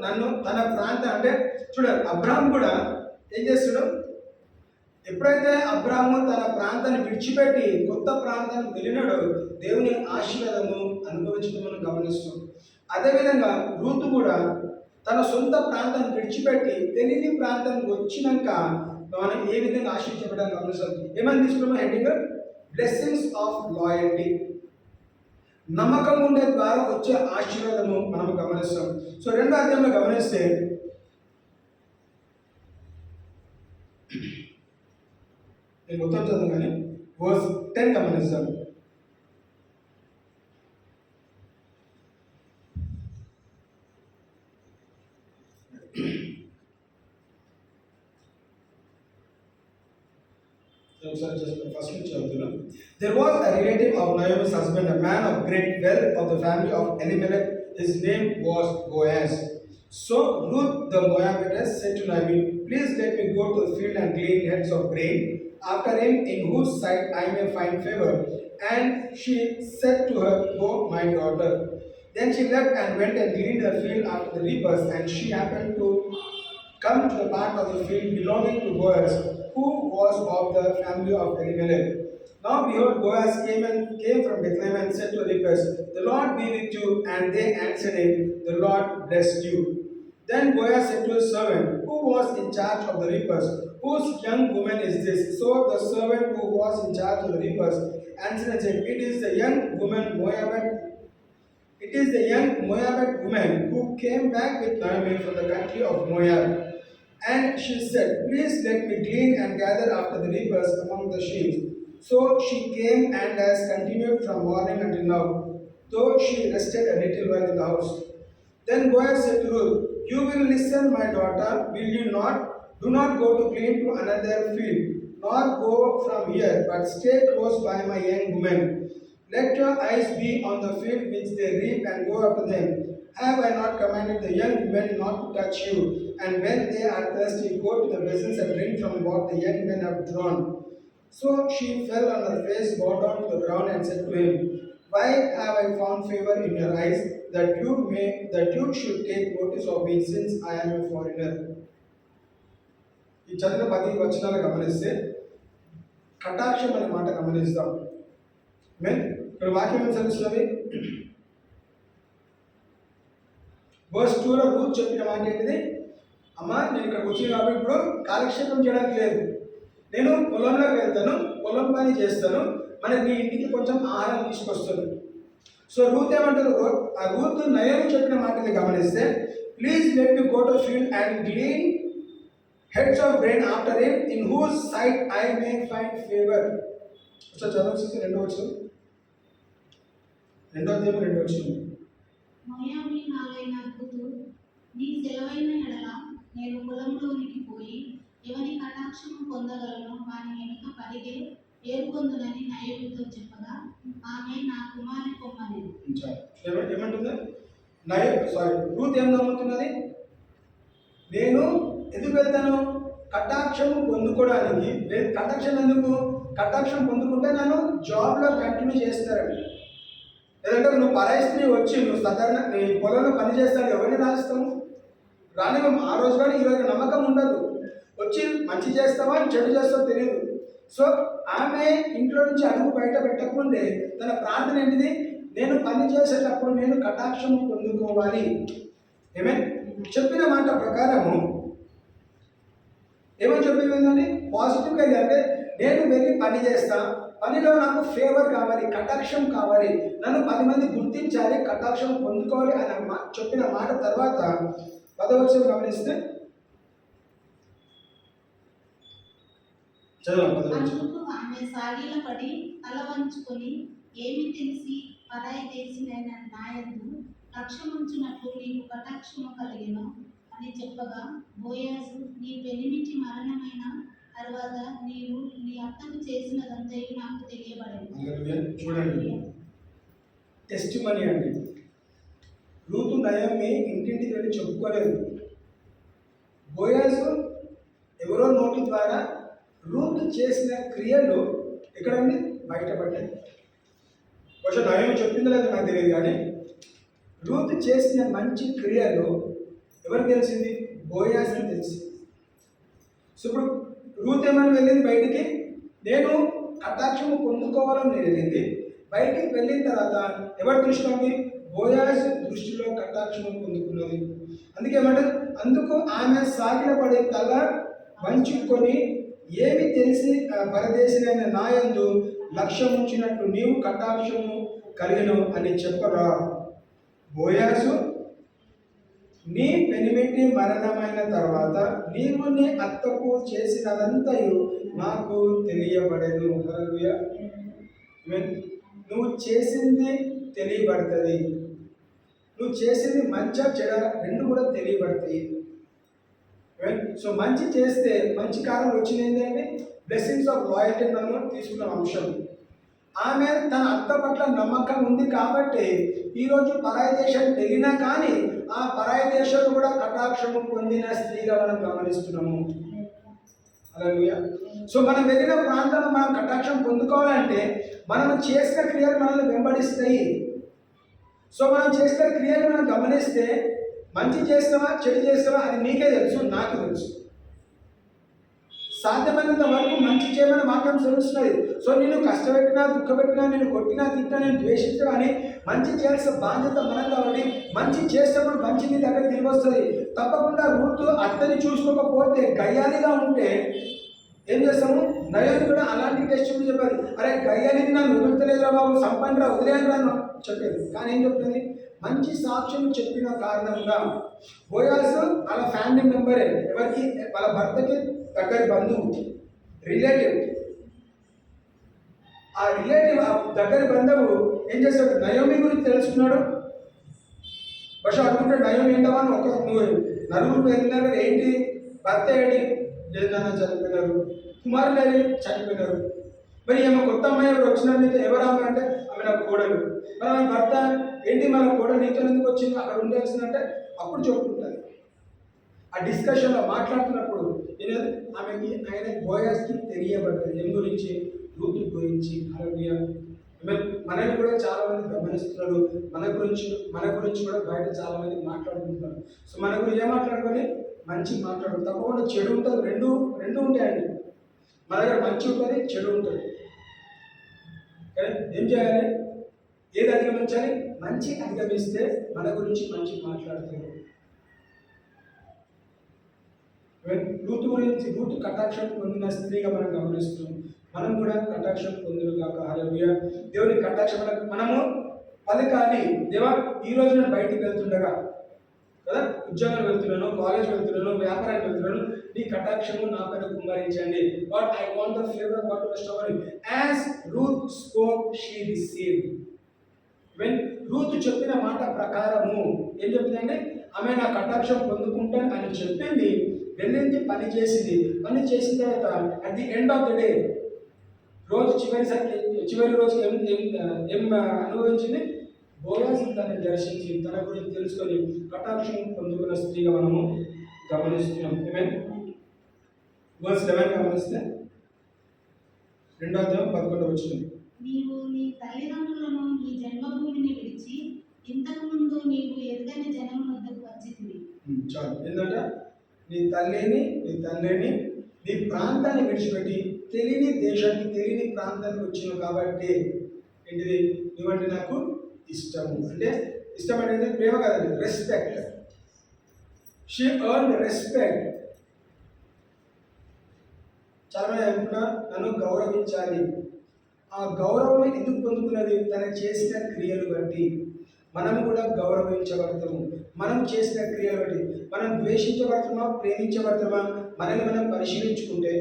నన్ను తన ప్రాంతం అంటే చూడండి, అబ్రాహాం కూడా ఏం చేస్తున్నాడు? ఎప్పుడైతే అబ్రాహాము తన ప్రాంతాన్ని విడిచిపెట్టి కొత్త ప్రాంతానికి వెళ్ళినాడో దేవుని ఆశీర్వాదము అనుభవించడం మనం గమనిస్తాం. అదేవిధంగా రూతు కూడా తన సొంత ప్రాంతాన్ని విడిచిపెట్టి తెలియని ప్రాంతానికి వచ్చినాక మనం ఏ విధంగా ఆశీర్వదించబడాలని గమనిస్తాం. ఏమని తీసుకున్నాం హెడ్డింగ్? Blessings of loyalty. నమ్మకం ఉండే ద్వారా వచ్చే ఆశీర్వాదము మనం గమనిస్తాం. సో రెండో అధ్యాయంలో గమనిస్తే నేను మొత్తం చదువు కానీ వర్స్ 10 గమనిస్తాం. First there was a relative of Naomi's husband, a man of great wealth of the family of Elimelech. His name was Boaz. So Ruth the Moabitess said to Naomi, please let me go to the field and glean heads of grain after him, in whose sight I may find favor. And she said to her, go, my daughter. Then she left and went and gleaned the field after the reapers, and she happened to come to the part of the field belonging to Boaz, who was of the family of Elimelech. Now behold, Boaz came from Bethlehem and said to the reapers, the Lord be with you. And they answered him, the Lord blessed you. Then Boaz said to his servant, who was in charge of the reapers, whose young woman is this? So the servant who was in charge of the reapers answered and said, it is the young Moabite woman who came back with Naomi from the country of Moab. And she said, please let me glean and gather after the reapers among the sheep. So she came and has continued from morning until now, though she rested a little while in the house. Then Boaz said to Ruth, you will listen, my daughter, will you not? Do not go to glean to another field, nor go from here, but stay close by my young woman. Let your eyes be on the field which they reap, and go after them. Have I not commanded the young men not to touch you? And when they are thirsty, go to the vessels and drink from what the young men have drawn. So she fell on her face, bowed down to the ground, and said to him, why have I found favor in your eyes? that you should take notice of me since I am a foreigner. ఈ చదివిన 10 వచనాలు గమనిస్తే కటాక్షం అనే మాట గమనిస్తాం. ఇక్కడ వాక్యం ఏం తెలుస్తున్నది? వర్స్ 2లో రూత్ చెప్పిన మాట ఏంటిది? అమ్మా, నేను ఇక్కడికి వచ్చి కాబట్టి ఇప్పుడు కాలక్షేపం చేయడానికి లేదు, నేను పొలంలోకి వెళ్తాను, పొలం పని చేస్తాను, మనకి నీ ఇంటికి కొంచెం ఆహారం తీసుకొస్తాను. సో రూత్ ఏమంటారు? ఆ రూత్ నయోమి చెప్పిన మాటని గమనిస్తే, please let me go to field and glean heads of grain after him in whose sight I may find favor. So చదవచ్చు రెండో వచనం, రెండో వచనం. మోయాబీ నాలైన రూతు, నీ సెలవైన ఎడల నేను పొలంలోనికి పోయి ఎవరి కటాక్షము పొందగలను వాని వెనుక పరిగే ఏరుకొందునని నయోమితో చెప్పగా ఆమె నా కుమారి పొమ్మనేది. ఏమంటుందా? రూత్ ఏం నమ్ముతున్నది? నేను ఎందుకు వెళ్తాను? కటాక్షము పొందుకోవడానికి. కటాక్షం ఎందుకు? కటాక్షం పొందుకుంటే నన్ను జాబ్లో కంటిన్యూ చేస్తారని. లేదంటే నువ్వు పరాయిస్త్రీ వచ్చి నువ్వు సాధారణ నీ పొలంలో పని చేస్తాను, ఎవరిని రాస్తాము? రాని ఆ రోజు కానీ ఈరోజు నమ్మకం ఉండదు. వచ్చి మంచి చేస్తావా చెడు చేస్తావో తెలియదు. సో ఆమె ఇంట్లో నుంచి అడుగు బయట పెట్టకముందే తన ప్రార్థన ఏంటిది? నేను పని చేసేటప్పుడు నేను కటాక్షము పొందుకోవాలి. ఏమే చెప్పిన మాట ప్రకారము ఏమని చెప్పిందండి? పాజిటివ్గా అంటే నేను వెళ్ళి పని చేస్తా, పనిలో నాకు ఫేవర్ కావాలి, కటాక్షం కావాలి, నన్ను 10 మంది గుర్తించాలి, కటాక్షం పొందుకోవాలి అని చెప్పిన మాట తర్వాత 10వ వచనం గమనిస్తే అందుకు ఆమె సాగిలపడి తల వంచుకొని, ఏమి తెలిసి పరాయి దేశమైన నాయందు లక్ష్యముంచునట్లు నీకు కటాక్షము కలిగెను అని చెప్పగా, బోయాజు, నీ పెనిమిటి మరణమైన తర్వాత నీవు నీ అత్తకు చేసినదంతయు నాకు తెలియబడింది. చూడండి, టెస్టిమనీ అండి. రూతు నయోమి ఇంటింటికి వెళ్ళి చెప్పుకోలేదు. బోయాజు ఎవరో నోటి ద్వారా రూతు చేసిన క్రియలు ఇక్కడ బయటపడ్డాయి. బహుశా నయోమి చెప్పిందో లేదో నాకు తెలియదు, కానీ రూతు చేసిన మంచి క్రియలు ఎవరికి తెలిసింది? బోయాజ్కి తెలిసింది. సో ఇప్పుడు రూత్ ఏమని వెళ్ళింది బయటికి? నేను కటాక్షము పొందుకోవాలని నేను వెళ్ళింది. బయటికి వెళ్ళిన తర్వాత ఎవరి దృష్టిలో ఉంది? బోయాజ్ దృష్టిలో కటాక్షము పొందుకున్నది. అందుకేమంటారు? అందుకు ఆమె సాగిన పడి తల వంచుకొని, ఏమి తెలిసి పరదేశినైన నాయందు లక్ష్యం ఉంచినట్లు నీవు కటాక్షము కలిగను అని చెప్పరా. బోయాజు, నీ పెనిమిటి మరణమైన తర్వాత నీవు నీ అత్తకు చేసినదంతయు నాకు తెలియబడేను. హల్లెలూయా. నువ్వు చేసింది తెలియబడుతుంది. నువ్వు చేసింది మంచి చెడ రెండు కూడా తెలియబడతాయి. సో మంచి చేస్తే మంచి కాలం వచ్చింది ఏంటంటే బ్లెస్సింగ్స్ ఆఫ్ లాయల్టీ మనం తీసుకున్న అంశం. ఆమె తన అత్త పట్ల నమ్మకం ఉంది కాబట్టి ఈరోజు పరాయి దేశం వెళ్ళినా కానీ ఆ పరాయి దేశంలో కూడా కటాక్షము పొందిన స్త్రీగా మనం గమనిస్తున్నాము. హల్లెలూయా. సో మనం వెళ్ళిన ప్రాంతంలో మనం కటాక్షం పొందుకోవాలంటే మనం చేసిన క్రియలు మనల్ని వెంబడిస్తాయి. సో మనం చేసిన క్రియలు మనం గమనిస్తే మంచి చేస్తావా చెడు చేస్తావా అది నీకే తెలుసు, నాకు తెలుసు. సాధ్యమైనంత వరకు మంచి చేయమని మాత్రం తెలుస్తున్నది. సో నేను కష్టపెట్టినా దుఃఖపెట్టినా, నేను కొట్టినా తిట్టినా, నేను ద్వేషించినా కానీ మంచి చేయాల్సిన బాధ్యత మనం కాబట్టి మంచి చేసినప్పుడు మంచి నీ దగ్గర తిరిగి వస్తుంది. తప్పకుండా రూతు అత్తని చూసుకోకపోతే గయ్యాలిగా ఉంటే ఏం చేస్తాము? నయోమి కూడా అలాంటి టెస్ట్ చెప్పారు. అరే గయ్యాలిని నన్ను వదులుతలేదురా బాబు, సంపన్నిరా, వదిలేదురా చెప్పేది. కానీ ఏం చెప్తుంది? మంచి సాక్ష్యం చెప్పిన కారణంగా బోయాజు వాళ్ళ ఫ్యామిలీ మెంబరే, ఎవరికి? వాళ్ళ భర్తకి దగ్గర బంధువు, రిలేటివ్. ఆ రిలేటివ్ దగ్గర బంధువు ఏం చేస్తాడు? నయోమి గురించి తెలుసుకున్నాడు. బహుశా అనుకుంటే నయోమి ఏంటవా నువ్వు నలుగురు వెళ్ళినారు, ఏంటి భర్త ఏంటి? లేదన్నా చనిపోయినారు, కుమారులు ఏది చనిపోయినారు. మరి ఏమో కొత్త అమ్మాయి ఎవరు వచ్చినట్టు ఎవరు అమ్మాయి అంటే ఆమె నాకు కోడలు. మరి ఆమె భర్త ఏంటి మన కోడలు నీతో ఎందుకు వచ్చింది, అక్కడ ఉండాల్సిందంటే అప్పుడు చెప్పుకుంటుంది. ఆ డిస్కషన్లో మాట్లాడుతున్నప్పుడు ఏదైనా ఆమెకి ఆయన బోయాజ్కి తెలియబడుతుంది. ఏం గురించి? రూతు గురించి. హల్లెలూయా. మనల్ని కూడా చాలా మంది గమనిస్తున్నారు, మన గురించి కూడా బయట చాలా మంది మాట్లాడుకుంటున్నారు. సో మన గురించి ఏం మాట్లాడుకొని మంచి మాట్లాడు, తప్పకుండా చెడు ఉంటుంది, రెండు రెండు ఉంటాయండి. మన దగ్గర మంచి ఉంటుంది, చెడు ఉంటుంది. కానీ ఏం చేయాలి? ఏది అధిగమించాలి? మంచి అధిగమిస్తే మన గురించి మంచి మాట్లాడుతున్నారు. రూతు కటాక్షం పొందిన స్త్రీగా మనం గమనిస్తున్నాం. మనం కూడా కటాక్షం పొందును కాక. హల్లెలూయా. దేవుని కటాక్షం మనము పలకాలి. దేవా, ఈ రోజు నేను బయటికి వెళ్తుండగా కదా, ఉద్యోగం వెళ్తున్నాను, కాలేజ్ వెళ్తున్నాను, వ్యాపారానికి వెళ్తున్నాను, నీ కటాక్షము నా పైన కుమ్మరించండి. But I want the favour of God to rest over me. As Ruth spoke she received. Ruth చెప్పిన మాట ప్రకారము ఏం చెప్పిందండి? ఆమె నా కటాక్షం పొందుకుంటాను అని చెప్పింది, వెళ్ళింది, పని చేసింది. పని చేసిన తర్వాత at the end of the day, రోజు చివరి రోజు ఏం అనుభవించింది? బోయాజు తనని దర్శించి తన గురించి తెలుసుకొని కటాక్షం పొందుకున్న స్త్రీగా మనము గమనిస్తున్నాం. వర్స్ 11 గమనిస్తే 2:11 నీవు నీ తల్లిదండ్రులను నీ జన్మభూమిని విడిచి ఇంతకు ముందు నీవు ఎరుగని జనం వద్దకు వచ్చింది. చాలు. ఏంటంటే నీ తల్లిని, నీ తండ్రిని, నీ ప్రాంతాన్ని విడిచిపెట్టి తెలియని దేశానికి, తెలియని ప్రాంతానికి వచ్చినావు కాబట్టి ఏంటిది? నువ్వంటే నాకు ఇష్టము. అంటే ఇష్టం అనేది ప్రేమ కాదండి, రెస్పెక్ట్. She earn respect. చాలా మంది అనుకున్నా నన్ను గౌరవించాలి. ఆ గౌరవం ఎందుకు పొందుకున్నది? తన చేసిన క్రియలు బట్టి మనం కూడా గౌరవించబడతాము. మనం చేసిన క్రియలు బట్టి మనం ద్వేషించబడతామా, ప్రేమించబడతామా? మనల్ని మనం పరిశీలించుకుంటే,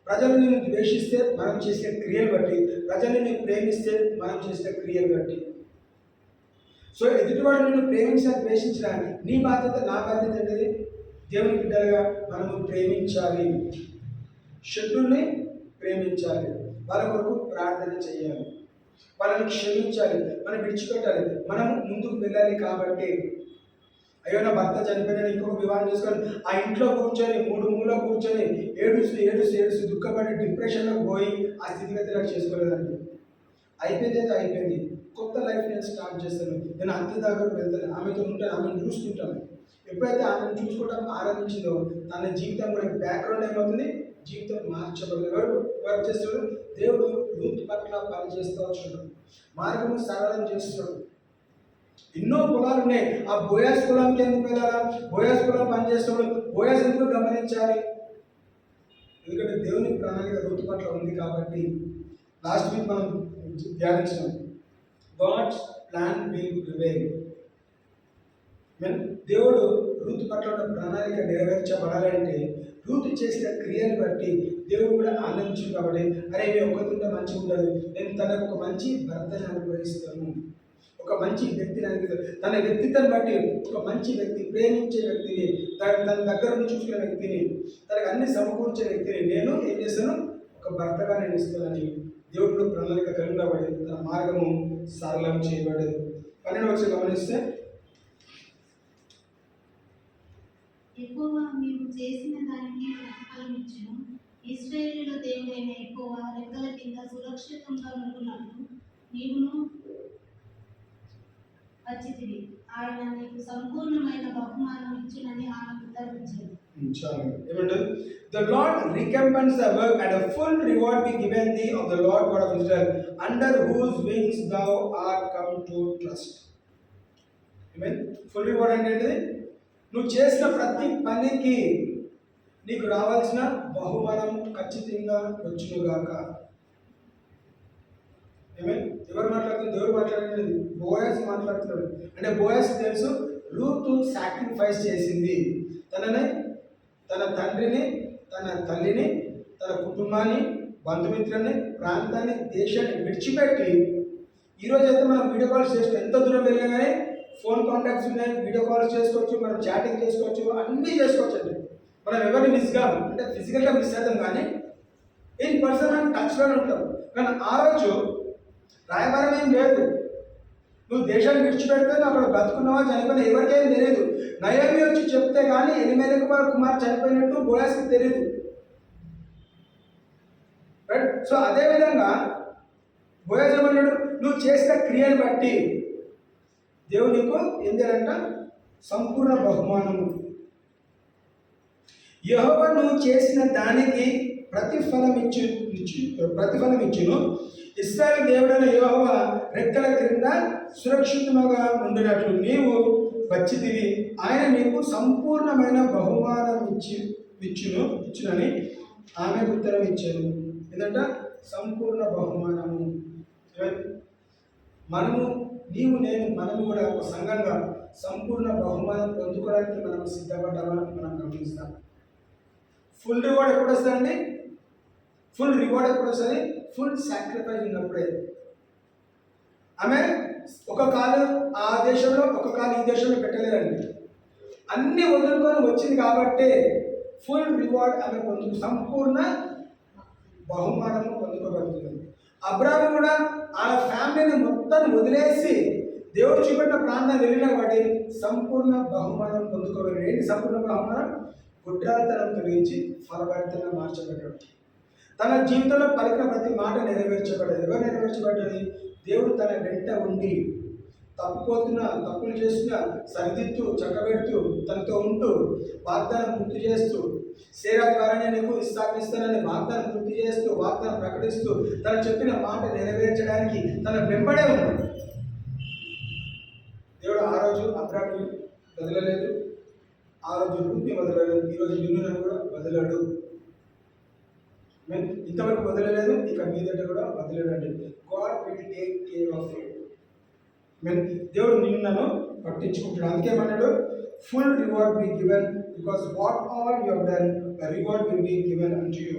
ప్రజలు నిన్ను ద్వేషిస్తే మనం చేసిన క్రియలు బట్టి, ప్రజలు నిన్ను ప్రేమిస్తే మనం చేసిన క్రియలు బట్టి. సో ఎదుటివాడు నిన్ను ప్రేమించిన, ద్వేషించిన నీ బాధ్యత, నా బాధ్యత ఏంటది? దేవుని బిడ్డలుగా మనము ప్రేమించాలి, శత్రువుని ప్రేమించాలి, వాళ్ళ కొరకు ప్రార్థన చేయాలి, వాళ్ళని క్షమించాలి, మనం విడిచిపెట్టాలి, మనం ముందుకు వెళ్ళాలి. కాబట్టి అయ్యో నా భర్త చనిపోయిన ఇంకొక వివాహం చేసుకొని ఆ ఇంట్లో కూర్చొని 3 మూల కూర్చొని ఏడుస్తూ దుఃఖపడి డిప్రెషన్లోకి పోయి ఆ స్థితిగతిలోకి చేసుకోలేదండి. అయిపోయింది. కొత్త లైఫ్ నేను స్టార్ట్ చేస్తాను. నేను అంత్య దగ్గరకు వెళ్తాను, ఆమెతో ఉంటాను, ఆమెను చూసుకుంటాను. ఎప్పుడైతే ఆమెను చూసుకోవడం ఆరంభించిందో తన జీవితం కూడా బ్యాక్గ్రౌండ్ ఏమవుతుంది? జీవితం మార్చబడదు. ఎవరు చేస్తాడు? దేవుడు రూత్ పట్ల పని చేస్తూ వచ్చాడు, మార్గము సరళం చేస్తున్నాడు. ఎన్నో పొలాలు ఉన్నాయి. ఆ బోయాస్ పొలానికి ఎందుకు వెళ్ళాలా? బోయాస్ పొలం పని చేస్తున్నాడు. బోయాస్ ఎందుకు గమనించాలి? ఎందుకంటే దేవుని ప్రణాళిక రూత్ పట్ల ఉంది కాబట్టి. లాస్ట్ వీక్ మనం ధ్యానించాం, గాడ్స్ ప్లాన్ విల్ ప్రివైల్. దేవుడు రూత్ పట్ల ఉన్న ప్రణాళిక నెరవేర్చబడాలంటే రూత్ చేసిన క్రియలు బట్టి దేవుడు కూడా ఆనందించు. కాబట్టి అరే మేము ఒక్కతుంటే మంచిగా ఉండదు, నేను తనకు ఒక మంచి భర్తని అనుగ్రహిస్తాను, ఒక మంచి వ్యక్తిని అనుగ్రహిస్తాను. తన వ్యక్తిత్వాన్ని బట్టి ఒక మంచి వ్యక్తి, ప్రేమించే వ్యక్తిని, తన దగ్గర నుంచి చూసుకునే వ్యక్తిని, తనకు అన్ని సమకూర్చే వ్యక్తిని నేను ఏం చేస్తాను? ఒక భర్తగా నేను ఇస్తానని దేవుడు ప్రణాళిక కలిగినబడి తన మార్గము సరళం చేయబడదు. 12 గమనిస్తే, యెహోవా నీవు చేసిన దానికి ప్రతిఫలం ఇచ్చును. ఇశ్రాయేలీయుల దేవుడైన యెహోవా రెక్కల కింద సురక్షితంగా ఉంటున్నట్లు నీవును వచ్చితివి. ఆయన నీకు సంపూర్ణమైన బహుమానం ఇచ్చునని ఆమె ఉత్తరించింది. చాలు. ఏమంటారు? The Lord recompense the work and a full reward be given thee of the Lord God of Israel, under whose wings thou art come to trust. Amen. Full reward అంటే ఏంటిది? నువ్వు చేసిన ప్రతి పనికి నీకు రావాల్సిన బహుమానం ఖచ్చితంగా వచ్చునుగాక. ఎవరు మాట్లాడుతున్నారు? దేవుడు మాట్లాడలేదు, బోయాస్ మాట్లాడుతున్నాడు. అంటే బోయాస్ తెలుసు రూతు సాక్రిఫైస్ చేసింది, తన తండ్రిని, తన తల్లిని, తన కుటుంబాన్ని, బంధుమిత్రుల్ని, ప్రాంతాన్ని, దేశాన్ని విడిచిపెట్టి ఈరోజు అయితే మనం వీడియో కాల్స్ చేసుకోవచ్చు. ఎంత దూరం వెళ్ళినా కానీ ఫోన్ కాంటాక్ట్స్ ఉన్నాయి, వీడియో కాల్స్ చేసుకోవచ్చు, మనం చాటింగ్ చేసుకోవచ్చు, అన్నీ చేసుకోవచ్చు అండి. మనం ఎవరిని మిస్ కాదు, అంటే ఫిజికల్గా మిస్ అవుతాం కానీ ఇన్ పర్సన్ మనం టచ్లోనే ఉంటాం. కానీ ఆ రోజు రాయబారం ఏం లేదు. నువ్వు దేశాన్ని విడిచిపెడితే నువ్వు అక్కడ బతుకున్నావా చనిపోయినా ఎవరికేం తెలియదు. నయోమి వచ్చి చెప్తే కానీ ఎలిమెలెకు వారి కుమార్ చనిపోయినట్టు బోయాస్కి తెలియదు. రైట్. సో అదేవిధంగా బోయాస్ ఏమన్నాడు? నువ్వు చేసిన క్రియను బట్టి దేవుడు నీకు ఏం చేయాలంట? సంపూర్ణ బహుమానము. యెహోవా నువ్వు చేసిన దానికి ప్రతిఫలం ఇచ్చును. ఇశ్రాయేలు దేవుడైన యెహోవా రెక్కల క్రింద సురక్షితముగా ఉండినట్లు నీవు వచ్చితివి. ఆయన నీకు సంపూర్ణమైన బహుమానం ఇచ్చునని ఆమె ఉత్తరం ఇచ్చాను. ఏంటంట? సంపూర్ణ బహుమానము. మనము కూడా ఒక సంఘంగా సంపూర్ణ బహుమానం పొందుకోవడానికి మనం సిద్ధపడ్డామని మనం గమనిస్తాం. ఫుల్ రివార్డ్ ఎప్పుడు వస్తుందండి? ఫుల్ రివార్డ్ ఎప్పుడు వస్తుంది? ఫుల్ సాక్రిఫైస్ ఉన్నప్పుడే. ఆమె ఒక కాలు ఆ దేశంలో, ఒక కాలు ఈ దేశంలో పెట్టలేదండి. అన్ని వదులుకొని వచ్చింది కాబట్టి ఫుల్ రివార్డ్ ఆమె సంపూర్ణ బహుమానము పొందుకోగలుగుతుంది. అబ్రాహాము కూడా ఆ ఫ్యామిలీని మొత్తం వదిలేసి దేవుడు చూపెట్టిన ప్రాంతాన్ని వెళ్ళిన వాటి సంపూర్ణ బహుమానం పొందుకోగలిగాడు. ఏంటి సంపూర్ణ బహుమానం? గుడ్రాతనం తొలగించి ఫలభరితంగా మార్చబడ్డాడు. తన జీవితంలో పలికిన ప్రతి మాట నెరవేర్చబడ్డది. ఎవరు నెరవేర్చబడ్డది? దేవుడు తన వెంట ఉండి తప్పులు చేస్తున్నా సరిదిద్దు, చక్కబెడుతూ, తనతో ఉంటూ, వాగ్దానం పూర్తి చేస్తూ, సేరా ద్వారానే నీకు ఇస్సాకును ఇస్తానని వాగ్దానం పూర్తి చేస్తూ, వాగ్దానం ప్రకటిస్తూ, తను చెప్పిన మాట నెరవేర్చడానికి తన వెంబడే ఉన్నాడు. దేవుడు ఆ రోజు అబ్రాహాముని వదలలేదు, ఆ రోజు రూత్ని వదలలేదు, ఈరోజు నిన్ను కూడా వదలడు. ఇంతవరకు వదలలేదు, ఇక మీదట కూడా వదలడండి. God will take care of you. దేవుడు నిన్ను పట్టించుకుంటాడు. అందుకేమన్నాడు? Full reward be given because what all you have done the reward will be given unto you.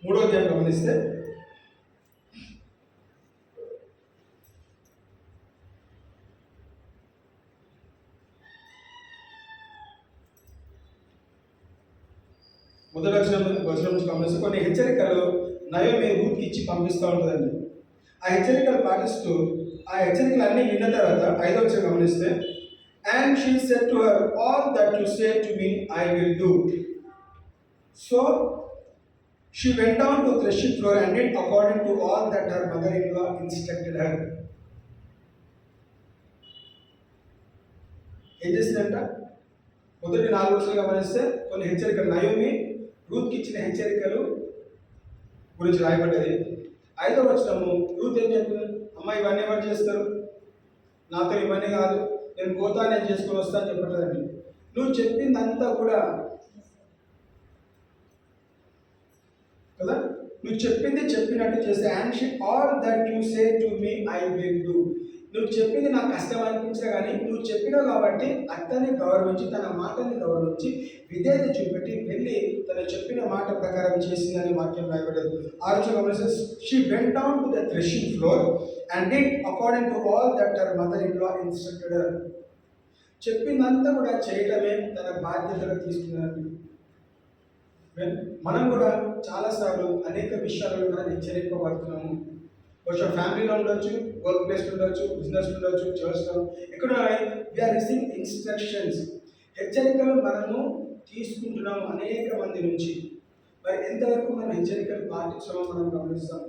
మూడో అధ్యాయం గమనిస్తే మొదటి వచనం నుంచి గమనిస్తే కొన్ని హెచ్చరికలు నయోమి రూత్కి ఇచ్చి పంపిస్తూ ఉంటుందండి. ఆ హెచ్చరికలు పాటిస్తూ ఆ హెచ్చరికలు అన్నీ విన్న తర్వాత 5వ వచనం గమనిస్తే, and she said to her, all that you say to me I will do. So she went down to threshing floor and did according to all that her mother-in-law instructed her. ఏం చేసిందంట? మొదటి 4 వచనాలు గమనిస్తే కొన్ని హెచ్చరికలు Naomi రూత్కి ఇచ్చిన హెచ్చరికలు గురించి రాయబడ్డది. 5వ వచనము రూత్ ఏం చెప్తుంది? అమ్మ ఇవన్నీ ఎవరు చేస్తారు? నాతో ఇవన్నీ కాదు, నేను పోతా, నేను చేసుకొని వస్తాను చెప్పట్లేదండి. నువ్వు చెప్పిందంతా కూడా కదా, నువ్వు చెప్పింది చెప్పినట్టు చేస్తే, and she all that you say to me I will do. నువ్వు చెప్పింది నాకు కష్టం అనిపించినా కానీ నువ్వు చెప్పినావు కాబట్టి అతన్ని గౌరవించి, తన మాటని గౌరవించి, విధేయత చూపెట్టి వెళ్ళి తన చెప్పిన మాట ప్రకారం చేసిందని వాక్యం రాయబడ్డది. ఆ రోజు గమనిస్తే, she went down to the threshing floor and did according to all that her mother-in-law instructed her. చెప్పిందంతా కూడా చేయటమే తన బాధ్యతగా తీసుకున్నాడు. మనం కూడా చాలాసార్లు అనేక విషయాలలో మనం హెచ్చరింపబడుతున్నాము. కొంచెం ఫ్యామిలీలో ఉండొచ్చు, వర్క్ ప్లేస్లో ఉండొచ్చు, బిజినెస్ ఉండొచ్చు, చర్చ్లో, ఎక్కడ వీఆర్ రిసీవింగ్ ఇన్స్ట్రక్షన్స్. హెచ్చరికలు మనము తీసుకుంటున్నాము అనేక మంది నుంచి. మరి ఎంతవరకు మనం హెచ్చరికలు పాటించామో మనం గమనిస్తాం.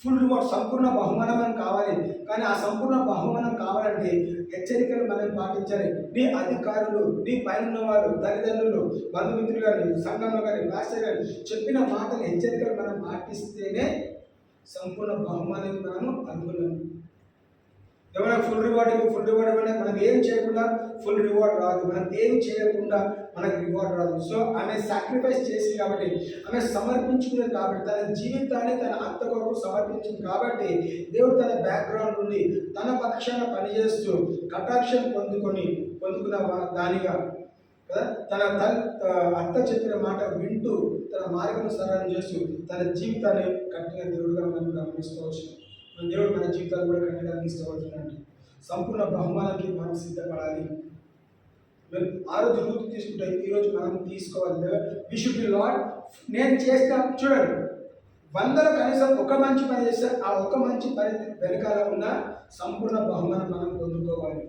ఫుల్ రివార్డ్, సంపూర్ణ బహుమానం అని కావాలి. కానీ ఆ సంపూర్ణ బహుమానం కావాలంటే హెచ్చరికలు మనం పాటించాలి. నీ అధికారులు, నీ పైన ఉన్నవారు, తల్లిదండ్రులు, బంధుమిత్రులు కానీ, సంఘంలో కానీ, పాస్టర్ కానీ చెప్పిన మాటలు, హెచ్చరికలు మనం పాటిస్తేనే సంపూర్ణ బహుమానాన్ని మనము అందుకున్నాము. ఎవరైనా ఫుల్ రివార్డ్ ఇవ్వడం మనం ఏం చేయకుండా ఫుల్ రివార్డ్ రాదు. మనం ఏం చేయకుండా మనకు రివార్డ్ రాదు. సో ఆమె సాక్రిఫైస్ చేసింది కాబట్టి, ఆమె సమర్పించుకున్నది కాబట్టి, తన జీవితాన్ని తన అత్త కొరకు సమర్పించింది కాబట్టి, దేవుడు తన బ్యాక్గ్రౌండ్ నుండి తన పక్షాన పనిచేస్తూ కటాక్షం పొందుకున్న దానిగా కదా, తన అత్త చెప్పిన మాట వింటూ తన మార్గం సరళం చేస్తూ తన జీవితాన్ని కట్టిన దేవుడుగా మనం గమనిస్తవచ్చు. దేవుడు మన జీవితాలు కూడా కట్టడానికి ఇష్టపడుతున్నాడు. సంపూర్ణ బహుమానానికి మనం సిద్ధపడాలి. ఆ రోజు రూతు తీసుకుంటే ఈరోజు మనం తీసుకోవాలి. వి షుడ్ బి లార్డ్, నేను చేస్తా. చూడండి, 100లో కనీసం ఒక మంచి పని చేస్తే ఆ ఒక మంచి పని వెనకాల ఉన్న సంపూర్ణ బహుమానం మనం పొందుకోవాలి.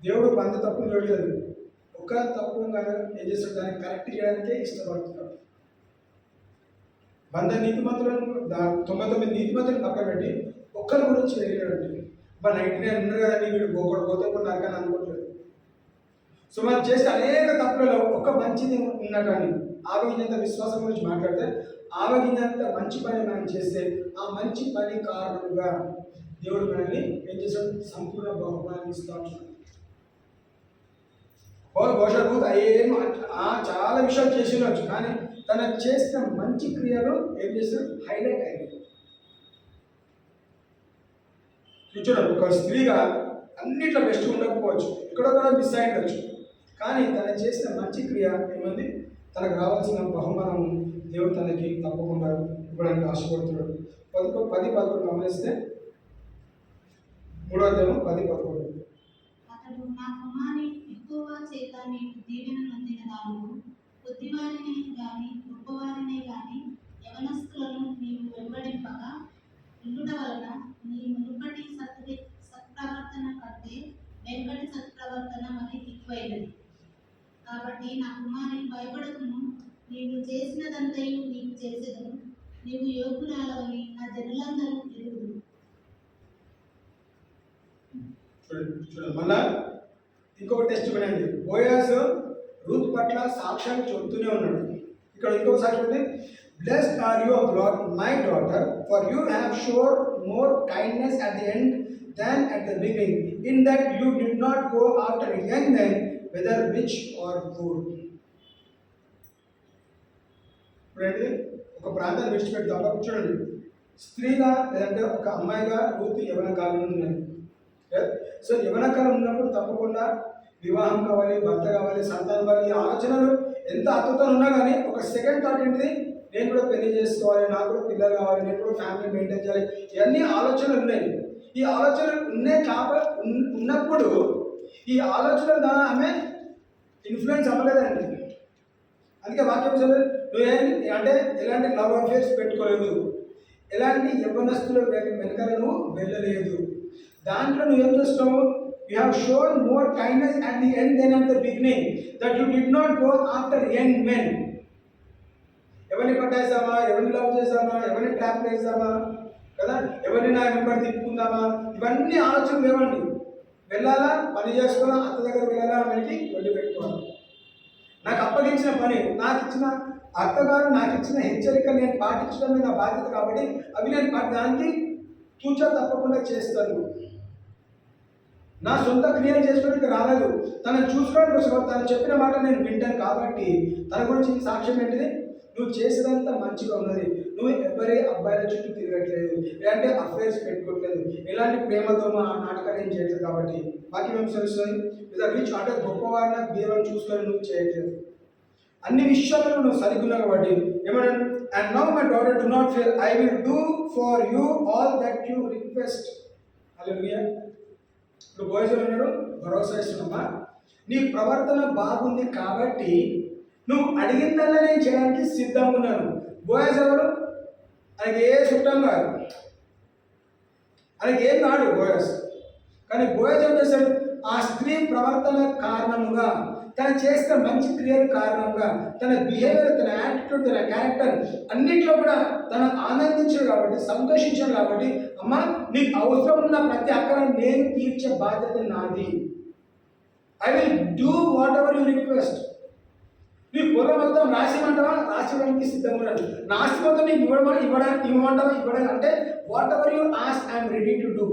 దేవుడు 100 తప్పులు చూడలేదు. ఒక తప్పు ఏం చేస్తాడు, దాన్ని కరెక్ట్ చేయడానికే ఇష్టపడుతున్నాడు. 100 నీతిమంతులను 99 నీతిమంతులను పక్కన పెట్టి ఒక్కరి గురించి వెళ్ళినాడండి. 99 ఉన్నారు కదండి, వీడు పోతే కొన్ని నరకాన్ని అనుకోవట్లేదు. సో మనం చేసే అనేక తప్పులలో ఒక మంచిది ఉన్నా కానీ ఆవగింజంత విశ్వాసం గురించి మాట్లాడితే ఆవగింజంత మంచి పని మనం చేస్తే ఆ మంచి పని కారణంగా దేవుడు మనల్ని ఏం చేశాడు, సంపూర్ణ బహుమానం ఇస్తాడు. బహుశా రూత్ చాలా విషయాలు చేసి ఉండొచ్చు, కానీ తన చేసిన మంచి క్రియలు ఏం చేస్తాడు, హైలైట్ అయ్యాయి. చూడండి, ఒక స్త్రీగా అన్నిట్లో బెస్ట్ ఉండకపోవచ్చు, ఎక్కడో కూడా మిస్ అయి ఉండొచ్చు, కానీ తన చేసిన మంచి క్రియ ఏమంది, తనకు రావాల్సిన బహుమానం దేవుడు తనకి తప్పకుండా ఇవ్వడానికి ఆశపడుతున్నాడు. 10-11 గమనిస్తే 3వ అధ్యాయం 10-11. అతడు నా కుమారి ఎక్కువ చేత నీకు దీవెన నొందిన దానిలో కొద్దివారినే గాని గొప్పవారినే గాని యవనస్తులను నీవు వెంబడింపగా ఉండుట వలన నీ మునుపటి సత్ప్రవర్తన కంటే వెంకటి సత్ప్రవర్తన మరి ఎక్కువైనది. కాబట్టి నా కుమారి భయపడకును, నీవు చేసినదంతయు నీకు చేసేదను, నీవు యోగ్యురాలవని నా జనులందరూ ఎరుగుదురు. చూడండి మళ్ళా ఇంకొక టెస్ట్ వినండి. బోయాజ్ రూత్ పట్ల సాక్ష్యాన్ని చెబుతూనే ఉన్నాడు. ఇక్కడ ఇంకొక సాక్ష్యం ఉంది, blessed are you of lord my daughter, for you have shown more kindness at the end than at the beginning, in that you did not go after young men, whether rich or poor. చూడండి, ఒక ప్రాంతాన్ని విడిచిపెడతాం. చూడండి, స్త్రీగా లేదంటే ఒక అమ్మాయిగా Ruth యవన కాలం ఉన్నది. సో యవన కాలం ఉన్నప్పుడు తప్పకుండా వివాహం కావాలి, భర్త కావాలి, సంతానం కావాలి, ఈ ఆలోచనలు ఎంత అద్భుతంగా ఉన్నా కానీ ఒక సెకండ్ థాట్ ఏంటిది, నేను కూడా పెళ్లి చేసుకోవాలి, నాకు కూడా పిల్లలు కావాలి, నేను కూడా ఫ్యామిలీ మెయింటైన్ చేయాలి, ఇవన్నీ ఆలోచనలు ఉన్నాయి. ఈ ఆలోచనలు ఉన్నప్పుడు ఈ ఆలోచనల ద్వారా ఆమె ఇన్ఫ్లుయెన్స్ అవ్వలేదండి. అందుకే వాక్యం నువ్వేంటి అంటే ఎలాంటి లవ్ అఫేర్స్ పెట్టుకోలేదు, ఎలాంటి యవ్వనస్తుల వెనకాల నువ్వు వెళ్ళలేదు. దాంట్లో నువ్వేం చేస్తావు, you have shown more kindness at the end then at the beginning, that you did not go after young men. ఎవరిని పట్టేసామా, ఎవరిని లవ్ చేసామా, ఎవరిని ట్రాప్ చేసామా కదా, ఎవరిని నా వెంబడి తిప్పుకుందామా, ఇవన్నీ ఆలోచనలు లేవండి. వెళ్ళాలా, పని చేసుకోవాలా, అత్త దగ్గర వెళ్ళాలా, మనకి వడ్డీ పెట్టుకోవాలి. నాకు అప్పగించిన పని, నాకు ఇచ్చిన అత్తగారు నాకు ఇచ్చిన హెచ్చరికలు నేను పాటించడమే నా బాధ్యత. కాబట్టి అవి నేను దానికి తూచా తప్పకుండా చేస్తాను. నా సొంత క్రియలు చేసుకోవడానికి రాలేదు, తనను చూసుకోవడానికి కోసం తను చెప్పిన మాట నేను వింటాను. కాబట్టి తన గురించి సాక్ష్యం ఏంటిది, నువ్వు చేసేదంతా మంచిగా ఉన్నది, నువ్వు ఎవరి అబ్బాయిల చుట్టూ తిరగట్లేదు, ఎలాంటి అఫైర్స్ పెట్టుకోవట్లేదు, ఎలాంటి ప్రేమతో మా నాటకాలు ఏం చేయట్లేదు. కాబట్టి వాక్యం ఏం తెలుస్తుంది, లేదా రిచ్ అంటే గొప్పవారిని దేవుని చూసుకొని నువ్వు చేయట్లేదు, అన్ని విషయాల్లో నువ్వు సరిగ్గా కాబట్టి ఏమన్నా, and now my daughter do not fear, I will do for you all that you request. Hallelujah. ఇప్పుడు బోయజ్ అన్నాడు, భరోసా ఇస్తున్నామా, నీ ప్రవర్తన బాగుంది కాబట్టి నువ్వు అడిగిందల్లా నేను చేయడానికి సిద్ధంగా ఉన్నాను. బోయజ్ ఎవరు, ఆయనకి ఏ చుట్టం కాదు, ఆయనకి ఏం కాడు బోయజ్. కానీ బోయజ్ ఏం చేశాడు, ఆ స్త్రీ ప్రవర్తన కారణంగా, తను చేసిన మంచి క్రియల కారణంగా, తన బిహేవియర్, తన యాటిట్యూడ్, తన క్యారెక్టర్ అన్నింటిలో కూడా తను ఆనందించాడు కాబట్టి, సంతోషించాడు కాబట్టి, అమ్మ నీకు అవసరం ఉన్న ప్రతి అక్కడ నేను తీర్చే బాధ్యత నాది. I will do what ever you request. నీ పొలం మొత్తం రాసిమంటావా, రాసివ్వడానికి సిద్ధంగా ఉన్నాను. నా ఆస్తి మొత్తం నీకు ఇవ్వమంటావా అంటే what ever you ask I'm ready to do.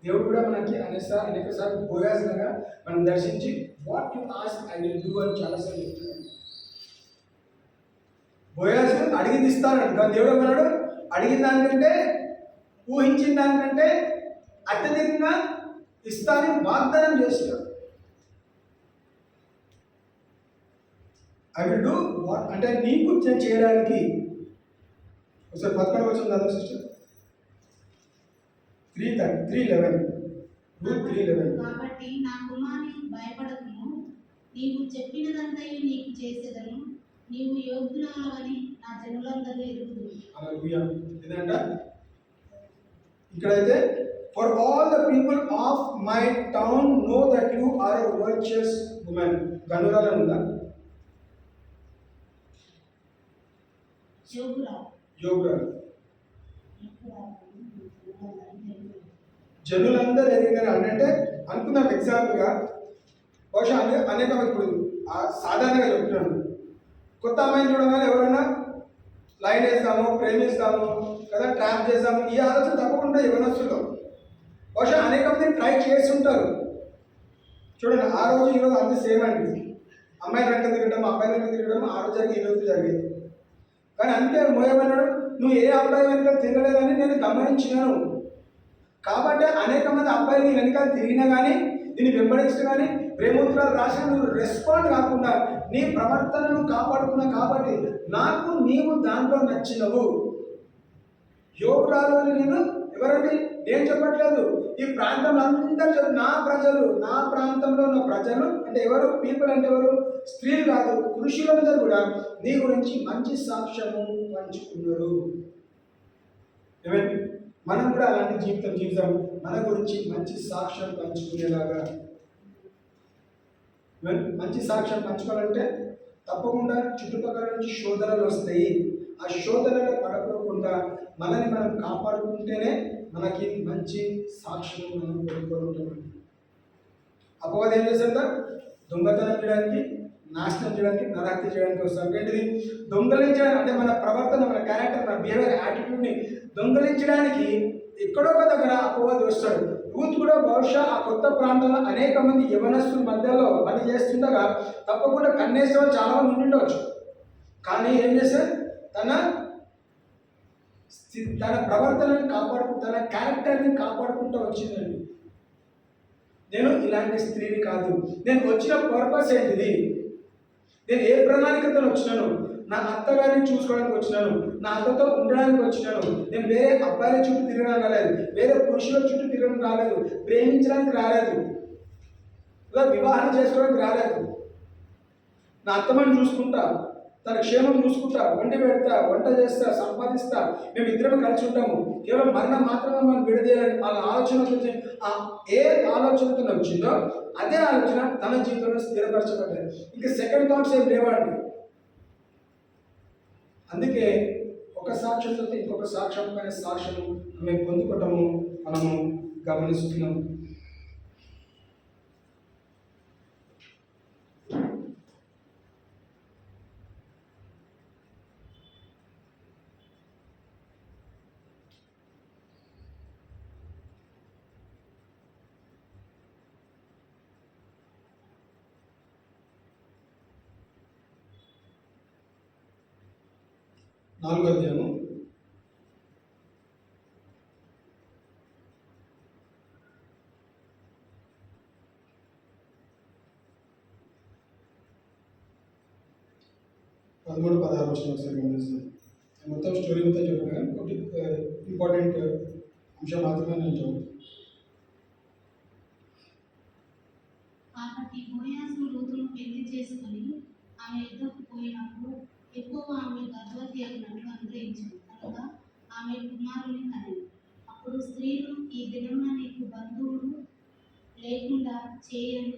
దేవుడు కూడా మనకి అనేకసార్లు బోయాజ్ లాగా మనం దర్శించి what you ask I will do అని చాలాసార్లు చెప్తున్నాడు. బోయాజ్ అడిగింది ఇస్తానంట, కానీ దేవుడు అన్నాడు అడిగిన దానికంటే, ఊహించిన దానికంటే అత్యధికంగా ఇస్తానని వాగ్దానం చేస్తున్నాడు. ఐ విల్ డూ వాట్ అంటే నీకు చేయడానికి. ఒకసారి 11 వచ్చింది కదా సిస్టర్, 3:11. కాబట్టి నా కుమారి భయపడకును, నీవు చెప్పినదంతయు నీకు చేసేదను, నీవు యోగ్యురాలవని నా జనులందరూ ఎరుగుదురు. హల్లెలూయా. ఏంటంట ఇక్కడైతే for all the people of my town know that you are a virtuous woman. గనురాలు ఉందా? యోగురాలు. జనులందరూ ఎదిగారు అంటే అనుకున్నాం ఎగ్జాంపుల్గా, బహుశా అనేక ఇప్పుడు సాధారణంగా చెప్తున్నాను, కొత్త అమ్మాయిని చూడగానే ఎవరైనా లైన్ వేస్తాము, ప్రేమిస్తాము కదా, ట్రాప్ చేస్తాము, ఈ ఆలోచన తప్పకుండా యవనస్తుల్లో బహుశా అనేక మంది ట్రై చేస్తుంటారు. చూడండి, ఆ రోజు ఈరోజు అంత సేమ్ అండి. అమ్మాయి వెంట తిరగడం, అబ్బాయి వెంట తిరగడం ఆ రోజు జరిగి ఈ రోజు జరిగేది. కానీ అందుకే మోయమన్నాడు, నువ్వు ఏ అబ్బాయి వెనుక తిరగలేదని నేను గమనించినాను. కాబట్టి అనేక మంది అబ్బాయిలు వెనకాల తిరిగినా కానీ, దీన్ని వెంబడించిన కానీ, ప్రేమోత్తరాలు రాసిన నువ్వు రెస్పాండ్ కాకుండా నీ ప్రవర్తనను కాపాడుకున్నావు. కాబట్టి నాకు నీవు దాంట్లో నచ్చినవు. యోగురాలు అని నేను ఎవరండి? నేను చెప్పట్లేదు, ఈ ప్రాంతంలో అందరూ నా ప్రజలు, నా ప్రాంతంలో ఉన్న ప్రజలు అంటే ఎవరు? పీపుల్ అంటే ఎవరు? స్త్రీలు కాదు, పురుషులందరూ కూడా నీ గురించి మంచి సాక్ష్యము పంచుకున్నారు. ఏమైంది? మనం కూడా అలాంటి జీవితం జీవితం, మన గురించి మంచి సాక్ష్యం పంచుకునేలాగా. మంచి సాక్ష్యం పంచుకోవాలంటే తప్పకుండా చుట్టుపక్కల నుంచి శోధనలు వస్తాయి. ఆ శోధనలో పడకుండా మనల్ని మనం కాపాడుకుంటేనే మనకి మంచి సాక్ష్యం మనం పొందుకుంటాం. అపవాదం ఏం చేస్తుందా? దొంగతనం చేయడానికి, నాశనం చేయడానికి, నరహత్య చేయడానికి వస్తాం. ఏంటిది? దొంగలించడానికి అంటే మన ప్రవర్తన, మన క్యారెక్టర్, మన బిహేవియర్, యాటిట్యూడ్ని దొంగలించడానికి ఎక్కడో ఒక దగ్గర అపవాది వస్తాడు. రూత్ కూడా బహుశా ఆ కొత్త ప్రాంతంలో అనేక మంది యవనస్తుల మధ్యలో పని చేస్తుండగా తప్పకుండా కన్నేసే వాళ్ళు చాలా మంది ఉండవచ్చు. కానీ ఏం చేశారు? తన ప్రవర్తనని కాపాడుకుంటూ, తన క్యారెక్టర్ని కాపాడుకుంటూ వచ్చిందండి. నేను ఇలాంటి స్త్రీని కాదు, నేను వచ్చిన పర్పస్ ఏంటిది, నేను ఏ ప్రణాళికతో వచ్చినాను, నా అత్తగారిని చూసుకోవడానికి వచ్చినాను, నా అత్తతో ఉండడానికి వచ్చినాను. నేను వేరే అబ్బాయిల చుట్టూ తిరగడానికి రాలేదు, వేరే పురుషుల చుట్టూ తిరగడానికి రాలేదు, ప్రేమించడానికి రాలేదు, ఇలా వివాహం చేసుకోవడానికి రాలేదు. నా అత్తమ్మని చూసుకుంటా, తన క్షేమం చూసుకుంటా, వండి పెడతా, వంట చేస్తా, సంపాదిస్తా, మేము ఇద్దరం కలిసి ఉంటాము, కేవలం మరణం మాత్రమే మనం విడదీయాలని వాళ్ళ ఆలోచన ఏ ఆలోచనతో వచ్చిందో అదే ఆలోచన తన జీవితంలో స్థిరపరచబడ్డాయి. ఇంకా సెకండ్ థాట్స్ ఏం లేవండి. అందుకే ఒక సాక్ష్యంతో ఇంకొక సాక్ష్యమైన సాక్ష్యం మేము పొందుకోవటము మనము గమనిస్తున్నాము. నాలుగో అధ్యాయము 13-16 వచ్చిన ఒకసారి గమనిస్తాను. మొత్తం స్టోరీ మొత్తం చెప్పాను కానీ ఒకటి ఇంపార్టెంట్ అంశం మాత్రమే నేను చదువుతాను. కాబట్టి బోయాజు రూతును పెళ్లి చేసుకొని ఆమె యుద్ధకు పోయినప్పుడు ఎక్కువ ఆమె గర్భవతి అయినట్లు అనుగ్రహించింది కనుక ఆమె కుమారుని కనింది. అప్పుడు స్త్రీలు, ఈ దినమున నీకు బంధువులు లేకుండా చేయని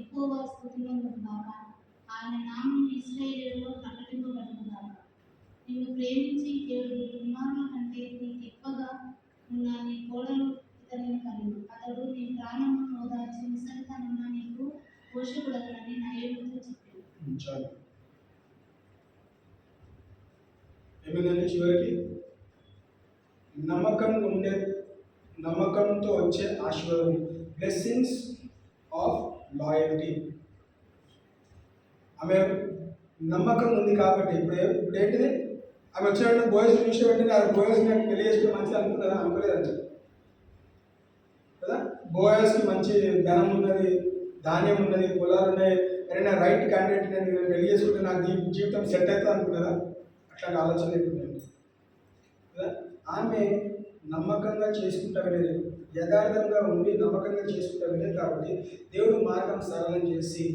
ఎక్కువ స్థుతులను కాక ఆయన నామం ఇశ్రాయేలులో ప్రకటింపబడుతుందాక. నిన్ను ప్రేమించి 7 కుమారుల కంటే నీకు ఎక్కువగా ఉన్న నీ కోడలు ఇతనిని కలిగి అతడు నీ ప్రాణమును ఓదార్చి ముసలితనమున నీకు పోషకుడని నయోమితో చెప్పింది. చాలు. ఏమైందంటే చివరికి నమ్మకంతో వచ్చే ఆశీర్వాదం, బ్లెస్సింగ్స్ ఆఫ్ లాయల్టీ. ఆమె నమ్మకం ఉంది కాబట్టి ఇప్పుడు ఏంటిది? ఆమె వచ్చినట్టు బోయస్ చూసే వెంటనే ఆ బోయస్ నాకు పెళ్లి చేసుకుని మంచిగా అనుకున్నదా? అనుకోలేదండి కదా. బోయస్కి మంచి ధనం ఉన్నది, ధాన్యం ఉన్నది, పొలాలు ఉన్నాయి, అరే నా రైట్ క్యాండిడేట్, నేను పెళ్లి చేసుకుంటే నాకు జీవితం సెట్ అవుతుంది అనుకున్నదా? అట్లాంటి ఆలోచన లేకుందండి కదా. ఆమె నమ్మకంగా చేసుకుంటా వెళ్ళేది, యథార్థంగా ఉండి నమ్మకంగా చేసుకుంటా వెళ్ళేది కాబట్టి దేవుడు మార్గం సరళం చేసి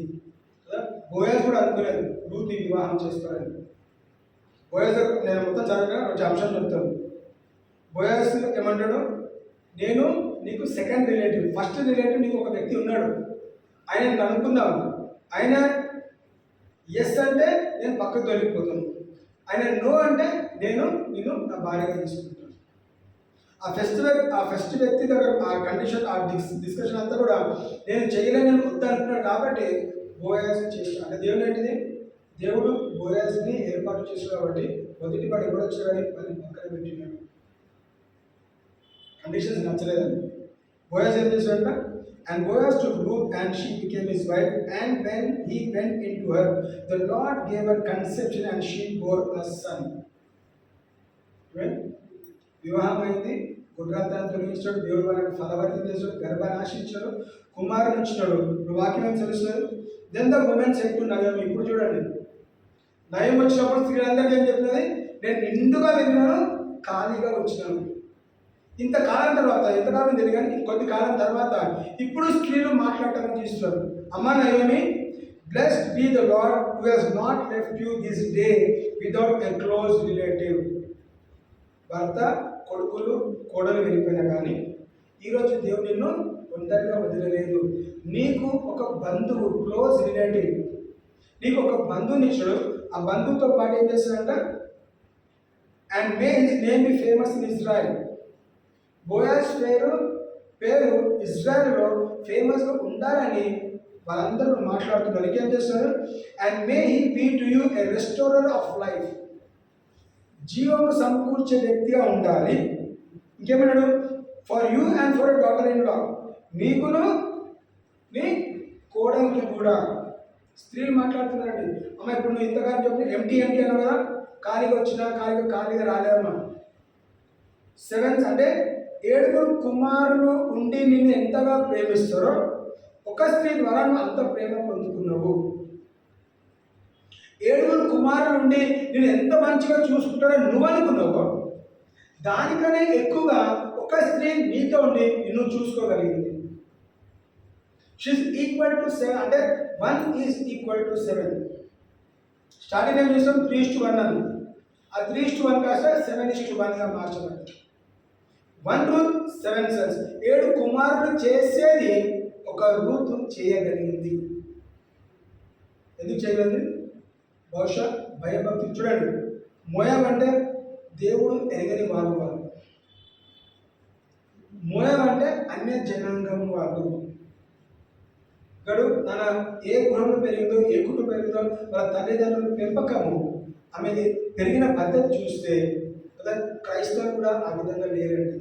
కదా. బోయస్ కూడా అనుకోలేదు రూత్ వివాహం చేసుకోవాలని. బోయస్ నేను మొత్తం చదివిన ఒక అంశం చెప్తాను. బోయస్ ఏమంటాడు? నేను నీకు సెకండ్ రిలేటివ్. ఫస్ట్ రిలేటివ్ నీకు ఒక వ్యక్తి ఉన్నాడు, ఆయన అనుకుందాం, ఆయన ఎస్ అంటే నేను పక్కకు తొలగిపోతాను, ఆయన నో అంటే నేను నా భార్యగా తీసుకుంటాను. ఆ ఫస్ట్ వ్యక్తి దగ్గర ఆ కండిషన్, ఆ డిస్కషన్ అంతా కూడా నేను చేయలేని వద్దు అంటున్నాడు. కాబట్టి బోయాజ్ చేసి అంటే దేవుడు ఏంటిది, దేవుడు బోయాజ్ని ఏర్పాటు చేశాడు. కాబట్టి మొదటి వాడు ఎవరు వచ్చాడని మళ్ళీ పక్కన పెట్టినాడు. కండిషన్స్ నచ్చలేదండి. బోయాజ్ ఏం చేశాడంట, and Boaz took Ruth and she became his wife, and when he went into her, the Lord gave her conception and she bore a son. వివాహం అయింది, గుడ్రాంతాన్ని తొలగించాడు, దేవుడు వాళ్ళకి ఫలవర్తి చేశాడు, గర్భాన్ని ఆశించాడు, కుమారుని ఇచ్చినాడు. ఇప్పుడు వాక్యం ఏం తెలుస్తుంది, then the women said to Naomi. ఇప్పుడు చూడండి, నయోమి వచ్చినప్పుడు స్త్రీలందరికీ ఏం చెప్తున్నది, నేను నిండుగా వెళ్ళినాను, ఖాళీగా వచ్చినాను. ఇంతకాలం తర్వాత, ఎంతకాలం తెలియదు కానీ కొద్ది కాలం తర్వాత ఇప్పుడు స్త్రీలు మాట్లాడటం చూస్తున్నారు. అమ్మ Naomi, blessed be the lord who has not left you this day without a close relative. భర్త, కొడుకులు, కోడలు వెళ్ళిపోయినా కానీ ఈరోజు దేవుడు నిన్ను ఒంటరిగా వదిలలేదు. నీకు ఒక బంధువు, క్లోజ్ రిలేటివ్, నీకు ఒక బంధువుని ఇచ్చాడు. ఆ బంధువుతో పాటు ఏం చేస్తాడంట, and may his name be famous in Israel. Boaz పేరు ఇజ్రాయెల్లో ఫేమస్గా ఉండాలని వాళ్ళందరూ మాట్లాడుతున్నారు. ఇంకేం చేస్తారు, and may he be to you a restorer of life. జీవము సమకూర్చే వ్యక్తిగా ఉండాలి. ఇంకేమన్నాడు, for you and for daughter in law, మీకును మీ కోడలికి కూడా. స్త్రీలు మాట్లాడుతున్నారండి, అమ్మ ఇప్పుడు నువ్వు ఇంతకాలం చెప్పిన ఎంటీ అన్నావు కదా, ఖాళీగా వచ్చినా ఖాళీగా రాలేదమ్మా. 7 అంటే 7 కుమారులు ఉండి నిన్ను ఎంతగా ప్రేమిస్తారో ఒక స్త్రీ ద్వారా నువ్వు అంత ప్రేమ పొందుకున్నావు. 7 కుమారులు ఉండి నేను ఎంత మంచిగా చూసుకుంటారో నువ్వు అనుకున్నావు, దానికనే ఎక్కువగా ఒక స్త్రీ నీతో ఉండి నిన్ను చూసుకోగలిగింది. షీఈస్ ఈక్వల్ టు 7 అంటే 1 ఈజ్ ఈక్వల్ టు 7. స్టార్టింగ్ ఏం చేస్తాం, 3:1 అని. ఆ 3:1 కాస్త 7:1గా మార్చబడింది. 1 to 7 sons. 7 కుమారులు చేసేది ఒక రూతు చేయగలిగింది. ఎందుకు చేయగలిగింది, బహుశా భయభక్తి. చూడండి, మోయాబ్ అంటే దేవుడు ఎరగని వాళ్ళు. మోయాబ్ అంటే అన్య జనాంగం వాళ్ళు. గడు తన ఏ గృహంలో పెరిగిందో, ఏ కుటుంబం పెరిగిందో, వాళ్ళ తల్లిదండ్రుల పెంపకము, ఆమె పెరిగిన పద్ధతి చూస్తే క్రైస్తవులు కూడా ఆ విధంగా లేరండి.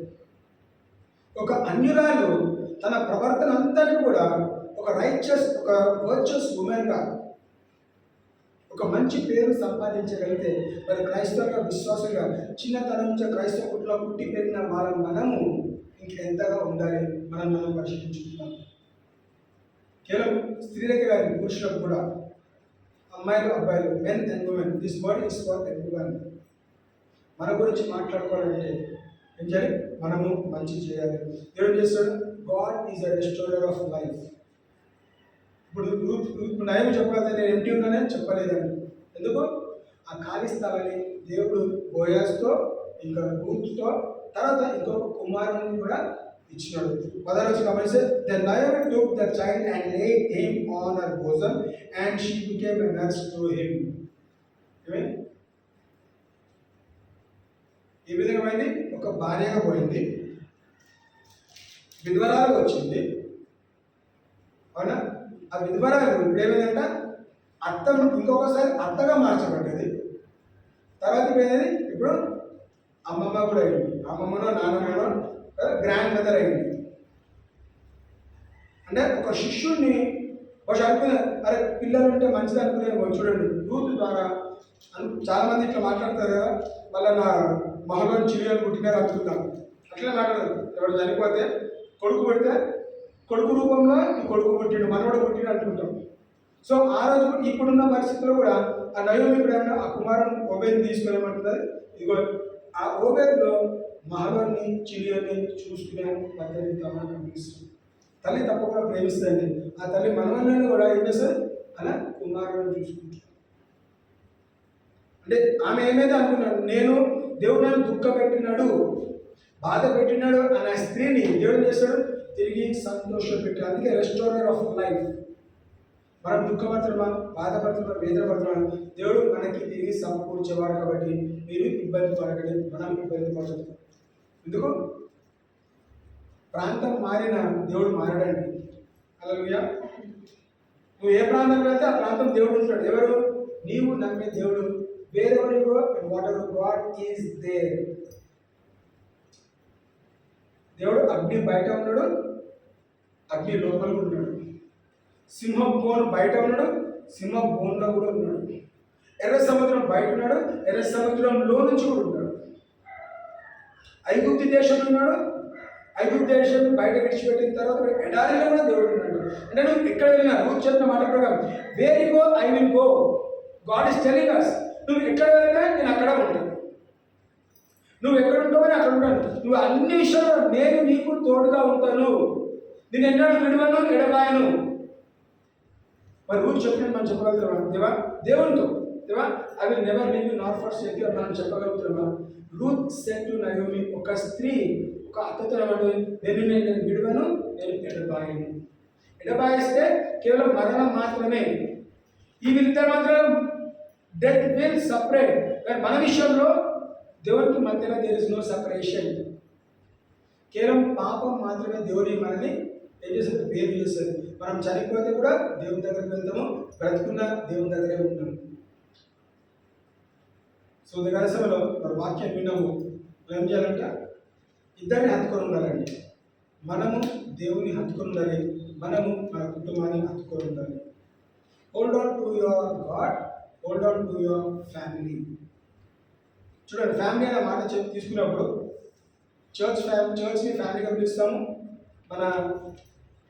ఒక అన్యురాలు తన ప్రవర్తన అంతటి కూడా ఒక వర్చువస్ ఉమెన్గా ఒక మంచి పేరు సంపాదించగలిగితే మరి క్రైస్తవుగా, విశ్వాసంగా, చిన్నతనం నుంచి క్రైస్తవ కుటుంబంలో పుట్టి పెరిగిన మనము ఇంకెంతగా ఉండాలి మనం పరిశీలించుకుంటాం. కేవలం స్త్రీలకే కాదు, పురుషులకు కూడా, అమ్మాయిలు, అబ్బాయిలు, men and women, this word is for everyone. మన గురించి మాట్లాడుకోవాలంటే ఏం చేయాలి, మనము మంచి చేయాలి. దేవుడు చేస్తాడు, God is a restorer of life. ఇప్పుడు నయం చెప్పగలిగితే నేను ఎంటీ ఉన్నానని చెప్పలేదండి. ఎందుకు, ఆ ఖాళీ స్థలాన్ని దేవుడు బోయాజ్తో, ఇంకా రూత్తో, తర్వాత ఇంకొక కుమారుని కూడా ఇచ్చినాడు. 10వ వచనం గమనిస్తే, the Naomi took the child and laid him on her bosom and she became a nurse to him. ఈ విధంగా ఒక భార్యగా పోయింది, విధవరాలు వచ్చింది. అవునా, ఆ విధవరాలు ఇప్పుడు ఏమైందంట, ఇంకొకసారి అత్తగా మార్చబడ్డది. తర్వాత ఏమైంది, ఇప్పుడు అమ్మమ్మ కూడా అయింది. అమ్మమ్మనో నాన్నమ్మనో గ్రాండ్ మదర్ అయింది. అంటే ఒక శిష్యుడిని బహుశా అనుకునే, అరే పిల్లలు ఉంటే మంచిది అనుకునే. చూడండి, రూతు ద్వారా చాలామంది ఇట్లా మాట్లాడతారు కదా, మళ్ళీ నా మహలోని చిలియలు పుట్టినారు అనుకుంటాం. అట్లనే మాట్లాడదు. ఎవరు చనిపోతే కొడుకు పుడితే కొడుకు రూపంలో ఈ కొడుకు పుట్టిడు, మనవడు పుట్టిడు అనుకుంటాం. సో ఆ రోజు ఇప్పుడున్న పరిస్థితుల్లో కూడా ఆ నయోమి ఇప్పుడు ఏమన్నా ఆ కుమారుని ఓబేద్ని తీసుకునేమంటున్నది. ఇదిగో ఆ ఓబేద్లో మహలోని చిలియని చూసుకునే పద్ధతి కనిపిస్తుంది. తల్లి తప్పకుండా ప్రేమిస్తుంది. ఆ తల్లి మనవల్ని కూడా ఏం చేస్తుంది, అలా కుమారుని చూసుకుంటుంది. అంటే ఆమె ఏమైతే అనుకున్నాడు, నేను దేవుడు నన్ను దుఃఖపెట్టినాడు, బాధ పెట్టినాడు అనే స్త్రీని దేవుడు ఏం చేస్తాడు, తిరిగి సంతోషం పెట్టాడు. అందుకే రెస్టోరర్ ఆఫ్ లైఫ్. మనం దుఃఖపడుతున్నామా, బాధపడుతున్నామా, వేదన పడుతున్నామా, దేవుడు మనకి తిరిగి సమకూర్చేవాడు. కాబట్టి మీరు ఇబ్బంది పడకండి, మనం ఇబ్బంది పడుతున్నాం. ఎందుకు? ప్రాంతం మారిన దేవుడు మారడండి. హల్లెలూయా. నువ్వు ఏ ప్రాంతంలో వెళ్తే ఆ ప్రాంతం దేవుడు ఉంటాడు. ఎవరు? నీవు నమ్మే దేవుడు. Wherever you go and whatever god is there. దేవుడు అగ్ని బయట ఉన్నాడు, అగ్ని లోపల ఉన్నాడు. సింహం బోన్ బయట ఉన్నాడు, సింహం బోన్లో కూడా ఉన్నాడు. ఎర్ర సముద్రం బయట ఉన్నాడు, ఎర్ర సముద్రంలో నుంచి కూడా ఉన్నాడు. ఐగుప్తు దేశంలో ఉన్నాడు, ఐగుప్తు దేశం బయట విడిచిపెట్టిన తర్వాత ఎడారిలో కూడా దేవుడు ఉన్నాడు. అంటే నువ్వు ఎక్కడ వెళ్ళినా రూత్ చెప్పిన మాట ప్రకారం where you go I will go. God is telling us, నువ్వు ఎక్కడ వెళ్ళినా నేను అక్కడ ఉంటాను, నువ్వు ఎక్కడ ఉంటావో నేను అక్కడ ఉంటాను, నువ్వు అన్ని విషయాల్లో నేను నీకు తోడుగా ఉంటాను, నేను ఎన్నడూ విడువను ఎడబాయను. మరి రూత్ చెప్పినట్టు మనం చెప్పగలుగుతామా? దేవా, దేవునితో దేవా I will never leave you not forsake you మనం చెప్పగలుగుతామా? రూత్ సెడ్ టు నయోమి, ఒక స్త్రీ ఒక అత్తతో ఏమంటుంది, నేను విడువను, నేను ఎడబాయను. ఎడబాయిస్తే కేవలం మరణం మాత్రమే. ఈ వీళ్ళిద్దరు మాత్రం డెత్ విల్ సపరేట్. కానీ మన విషయంలో దేవునికి మధ్యలో దేర్ ఇస్ నో సపరేషన్. కేవలం పాపం మాత్రమే దేవుని మనల్ని ఏం చేస్తుంది, వేరు చేస్తుంది. మనం చనిపోతే కూడా దేవుని దగ్గరికి వెళ్తాము, బ్రతుకున్న దేవుని దగ్గరే ఉంటాము. సో దగ్గర సమయంలో మరి వాక్యం విన్నాము, మనం ఏం చేయాలంట, ఇద్దరిని హత్తుకొని ఉండాలండి. మనము దేవుని హత్తుకొని ఉండాలి, మనము మన కుటుంబాన్ని హత్తుకొని ఉండాలి. Hold on to your God, hold on to your family. చూడండి, ఫ్యామిలీ అనే మాట తీసుకున్నప్పుడు చర్చ్ని ఫ్యామిలీగా పిలుస్తాము, మన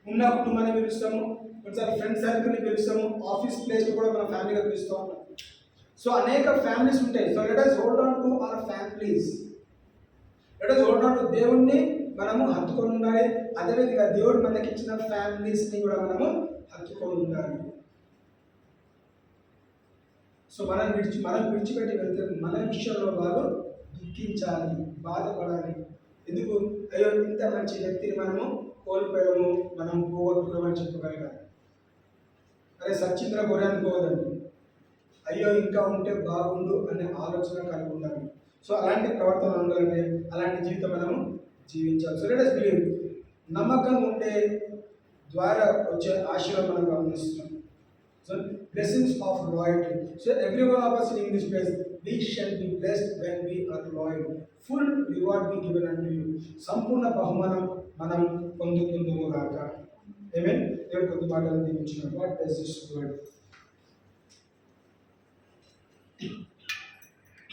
ఉన్న కుటుంబాన్ని పిలుస్తాము, కొన్నిసార్లు ఫ్రెండ్ సర్కిల్ని పిలుస్తాము, ఆఫీస్ ప్లేస్ని కూడా మనం ఫ్యామిలీగా పిలుస్తూ ఉంటాం. సో అనేక ఫ్యామిలీస్ ఉంటాయి. So let us hold on to our families. Let us hold on to దేవుణ్ణి మనము హత్తుకొని ఉండాలి. అదేవిధంగా దేవుడు మనకి ఇచ్చిన ఫ్యామిలీస్ని కూడా మనము హత్తుకొని ఉండాలి. సో మనం విడిచిపెట్టి వెళ్తే మన విషయంలో వాళ్ళు దుఃఖించాలి, బాధపడాలి. ఎందుకు? అయ్యో ఇంత మంచి వ్యక్తిని మనము కోల్పోయాము, మనం పోగొట్టుకున్నామని చెప్పగలగాలి. అరే సచ్చింద్ర గొర్రె అనుకోవద్దండి, అయ్యో ఇంకా ఉంటే బాగుండు అనే ఆలోచన కలిగి ఉండాలి. సో అలాంటి ప్రవర్తన ఉండాలంటే అలాంటి జీవితం మనము జీవించాలి. So let us believe. నమ్మకం ఉండే ద్వారా వచ్చే ఆశీర్వాదం మనం గమనిస్తున్నాం. So blessings of loyalty. So every one of us in this place, we shall be blessed when we are loyal. Full reward be given unto you. సంపూర్ణ బహుమానం మనం పొందుకుందుము గాక. ఆమేన్. దేవుడు కొద్ది మాటలు దీవించును. God bless this word.